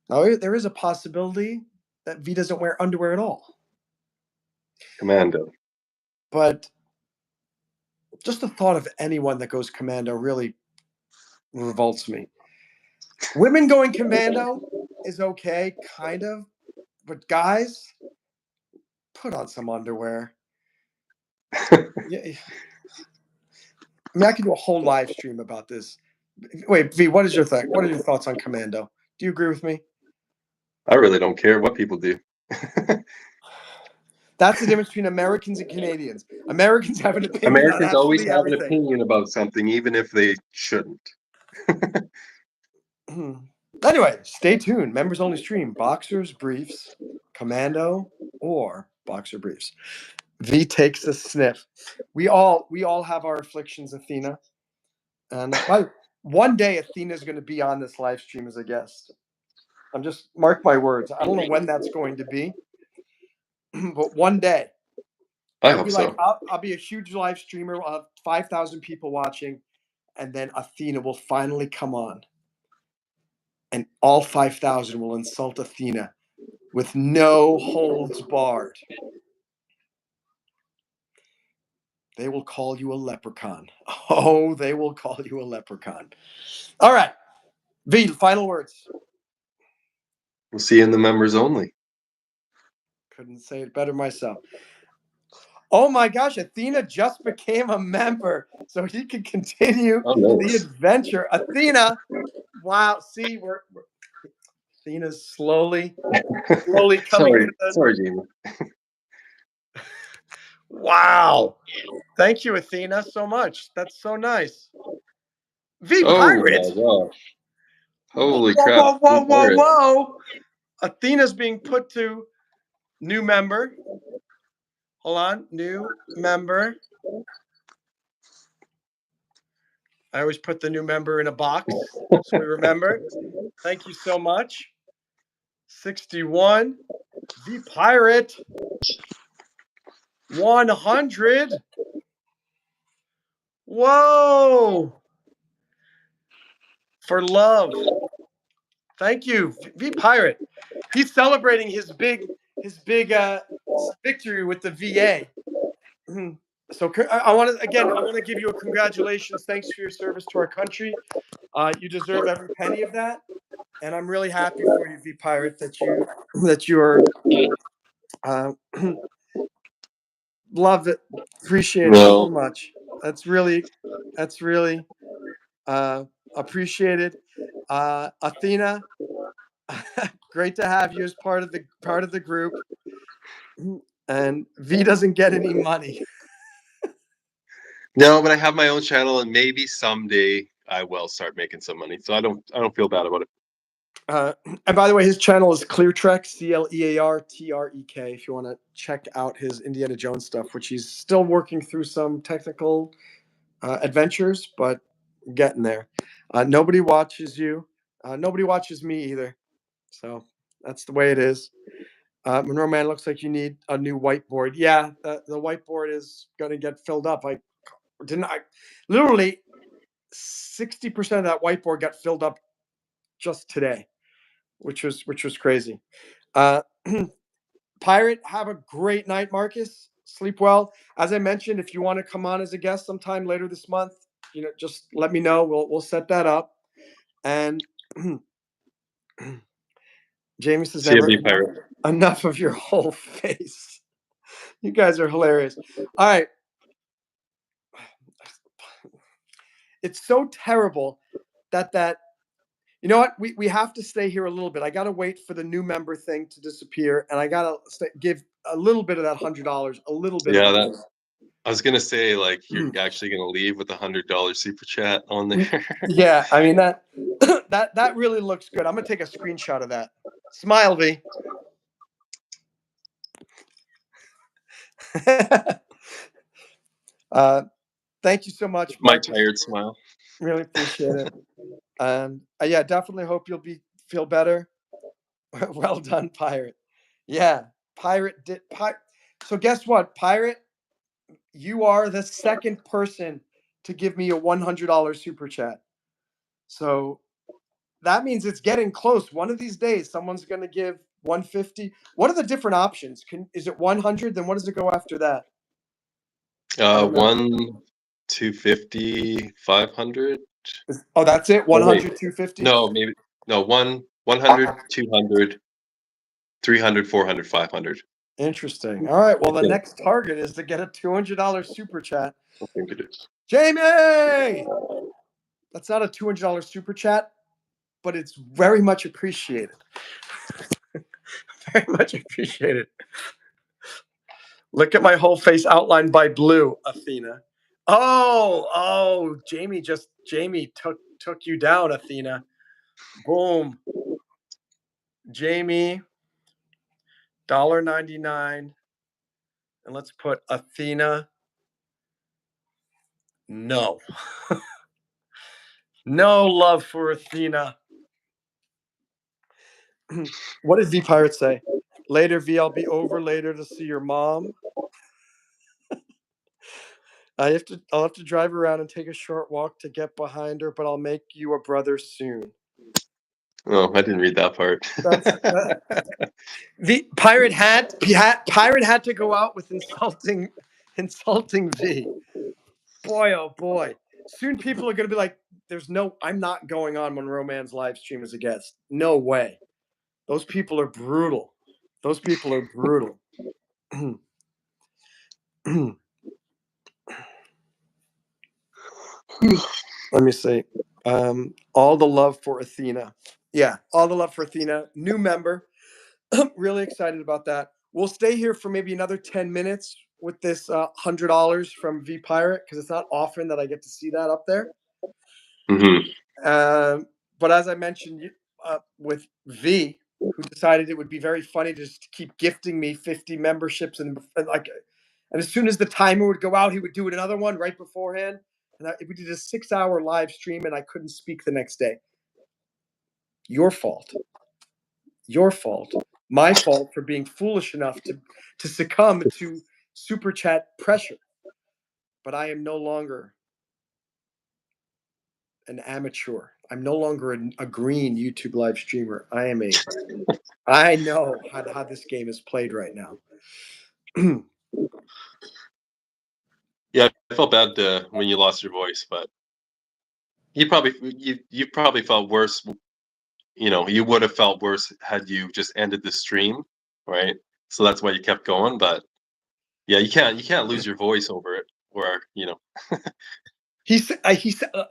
Now, there is a possibility that V doesn't wear underwear at all. Commando. But just the thought of anyone that goes commando really revolts me. Women going commando is okay, kind of. But guys, put on some underwear. Yeah. I mean, I could do a whole live stream about this. Wait, V, what is your thing? What are your thoughts on commando? Do you agree with me? I really don't care what people do. That's the difference between Americans and Canadians. Americans have an opinion on Americans always absolutely have an everything. opinion about something, even if they shouldn't. Anyway, stay tuned. Members only stream. Boxers, briefs, commando, or boxer briefs. V takes a sniff. We all have our afflictions, Athena. And one day Athena is going to be on this live stream as a guest. I'm just mark my words. I don't know when that's going to be, but one day. I It'll hope be like so. I'll be a huge live streamer. I'll have 5,000 people watching, and then Athena will finally come on, and all 5,000 will insult Athena with no holds barred. They will call you a leprechaun. Oh, they will call you a leprechaun. All right, V. Final words. We'll see you in the members only. Couldn't say it better myself. Oh my gosh, Athena just became a member, so he can continue the adventure. Athena, wow, see, we're Athena's slowly coming to the. Sorry, Jamie. Wow, thank you, Athena, so much. That's so nice. V Oh Pirate. my gosh! Holy Whoa, crap! whoa, whoa, whoa, Pirate. whoa! Athena's being put to new member. Hold on, new member. I always put the new member in a box so we remember. Thank you so much. 61. V Pirate. 100. Whoa! For love. Thank you, V Pirate. He's celebrating his big victory with the VA. So I want to give you a congratulations. Thanks for your service to our country. You deserve every penny of that, and I'm really happy for you, V Pirate, that you are. Love it, appreciate it so much. That's really appreciated. Athena, great to have you as part of the group. And V doesn't get any money. No, but I have my own channel, and maybe someday I will start making some money. So I don't feel bad about it. And by the way, his channel is Cleartrek, Cleartrek. If you want to check out his Indiana Jones stuff, which he's still working through some technical adventures, but getting there. Nobody watches you. Nobody watches me either. So that's the way it is. Monroe Mann, looks like you need a new whiteboard. Yeah, the whiteboard is going to get filled up. Literally 60% of that whiteboard got filled up just today, which was crazy. Pirate, have a great night, Marcus. Sleep well. As I mentioned, if you want to come on as a guest sometime later this month, just let me know. We'll set that up. And Jamie says, See you, never V Pirate. enough of your whole face. You guys are hilarious. All right. It's so terrible that you know what? We have to stay here a little bit. I got to wait for the new member thing to disappear, and I got to give a little bit of that $100, a little bit Yeah, of that it. I was gonna say, like, you're actually gonna leave with $100 super chat on there. Yeah, I mean that that really looks good. I'm gonna take a screenshot of that. Smile, V. Thank you so much, My Marcus. tired smile. Really appreciate it. Yeah, definitely hope you'll feel better. Well done, Pirate. Yeah, Pirate did. So guess what, Pirate? You are the second person to give me a $100 super chat. So that means it's getting close. One of these days, someone's going to give 150. What are the different options? Is it 100? Then what does it go after that? I don't know. 1, 250, 500. Oh, that's it. Oh, wait. 100, 250. No, maybe no, 100, 200, 300, 400, 500. Interesting. All right. Well, I the think next target is to get a $200 super chat. I think it is. Jamie, that's not a $200 super chat, but it's very much appreciated. Very much appreciated. Look at my whole face outlined by blue, Athena. Oh, Jamie took you down, Athena. Boom. Jamie, $1.99. And let's put Athena. No. No love for Athena. What did V Pirate say? Later, V, I'll be over later to see your mom. I'll have to drive around and take a short walk to get behind her, but I'll make you a brother soon. Oh, I didn't read that part. That's the Pirate had to go out with insulting V. Boy, oh boy. Soon people are going to be like, I'm not going on Monroe Mann's live stream as a guest. No way. Those people are brutal. Those people are brutal. Let me see. All the love for Athena. Yeah, all the love for Athena. New member. Really excited about that. We'll stay here for maybe another 10 minutes with this $100 from V Pirate because it's not often that I get to see that up there. But as I mentioned with V, who decided it would be very funny to just keep gifting me 50 memberships and as soon as the timer would go out, he would do another one right beforehand. And we did a 6-hour live stream, and I couldn't speak the next day. Your fault. Your fault. My fault for being foolish enough to succumb to super chat pressure. But I am no longer an amateur. I'm no longer a green YouTube live streamer. I know how this game is played right now. Yeah, I felt bad when you lost your voice, but you probably felt worse. You know, you would have felt worse had you just ended the stream, right? So that's why you kept going. But yeah, you can't lose your voice over it, or you know. I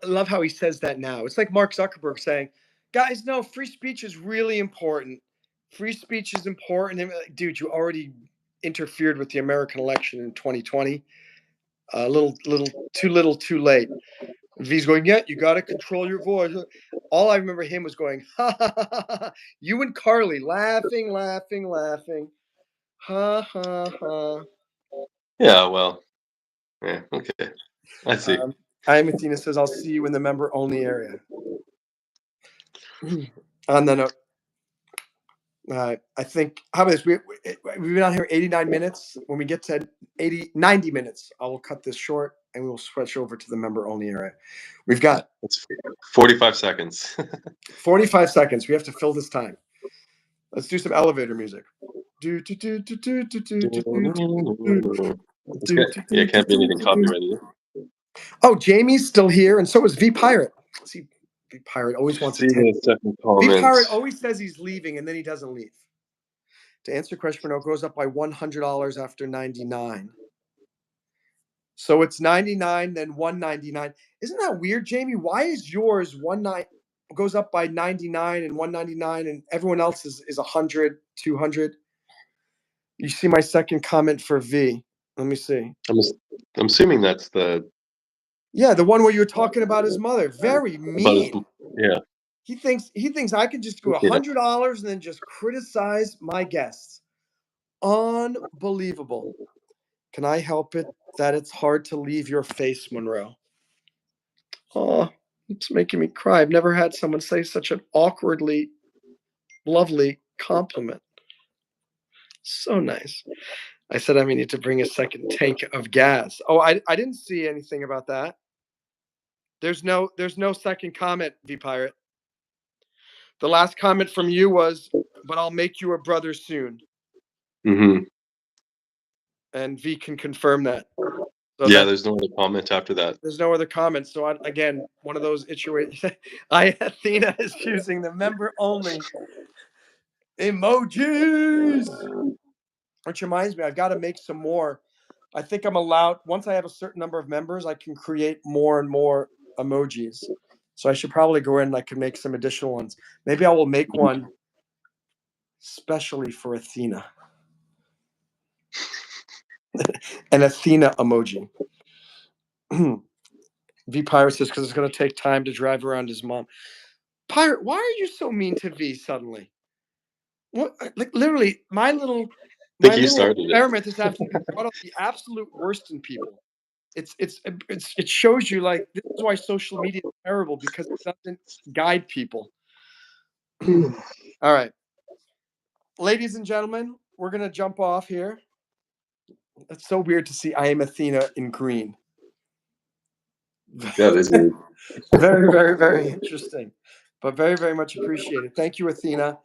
love how he says that now. It's like Mark Zuckerberg saying, "Guys, no, free speech is really important. Free speech is important." And like, dude, you already interfered with the American election in 2020. A little, too late. V's going, yeah, you got to control your voice. All I remember him was going, ha ha ha ha. Ha. You and Carly laughing, laughing, laughing. Ha ha ha. Yeah, well, yeah, okay, I see. I'm Athena says, I'll see you in the member only area. And then I think, how about this? We've been on here 89 minutes. When we get to 90 minutes, I will cut this short and we will switch over to the member only area. We've got 45 seconds. 45 seconds. We have to fill this time. Let's do some elevator music. Do, do, do, do, do, do, do, do, do, Yeah, can't be anything copyrighted. Oh, Jamie's still here, and so is V Pirate. See, V Pirate always wants attention. V Pirate always says he's leaving, and then he doesn't leave. To answer question, it goes up by $100 after 99. So it's 99, then 199. Isn't that weird, Jamie? Why is yours 19? goes up by 99 and 199, and everyone else is 100, 200. You see my second comment for V. Let me see. I'm assuming that's the one where you're talking about his mother. Very mean. Yeah. He thinks I can just go $100 and then just criticize my guests. Unbelievable. Can I help it that it's hard to leave your face, Monroe? Oh, it's making me cry. I've never had someone say such an awkwardly lovely compliment. So nice. I said I need to bring a second tank of gas. Oh, I didn't see anything about that. There's no second comment, V Pirate. The last comment from you was, "But I'll make you a brother soon." Mm-hmm. And V can confirm that. So there's no other comment after that. There's no other comments. So again, one of those situations. Athena is using the member only emojis. Which reminds me, I've got to make some more. I think I'm allowed, once I have a certain number of members, I can create more and more emojis. So I should probably go in and I can make some additional ones. Maybe I will make one specially for Athena. An Athena emoji. V Pirate says, because it's going to take time to drive around his mom. Pirate, why are you so mean to V suddenly? What, like literally, my little experiment this afternoon brought up the absolute worst in people. It shows you, like, this is why social media is terrible, because it doesn't guide people. All right, ladies and gentlemen, we're gonna jump off here. It's so weird to see I am Athena in green. That is weird. Very, very, very interesting, but very, very much appreciated. Thank you, Athena.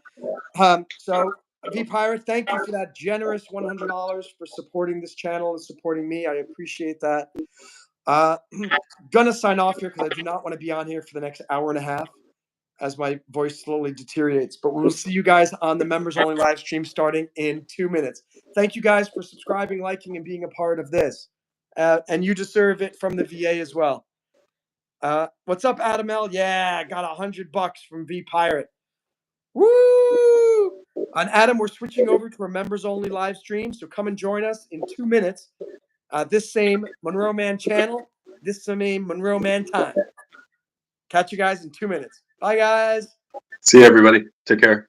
So V Pirate, thank you for that generous $100 for supporting this channel and supporting me. I appreciate that. Gonna sign off here because I do not want to be on here for the next hour and a half as my voice slowly deteriorates. But we will see you guys on the members only live stream starting in 2 minutes. Thank you guys for subscribing, liking, and being a part of this. And you deserve it from the VA as well. What's up, Adam L? Yeah, got $100 from V Pirate. Woo! On Adam, we're switching over to a members only live stream, so come and join us in 2 minutes. This same Monroe Mann channel, this same Monroe Mann time. Catch you guys in 2 minutes. Bye, guys. See you, everybody. Take care.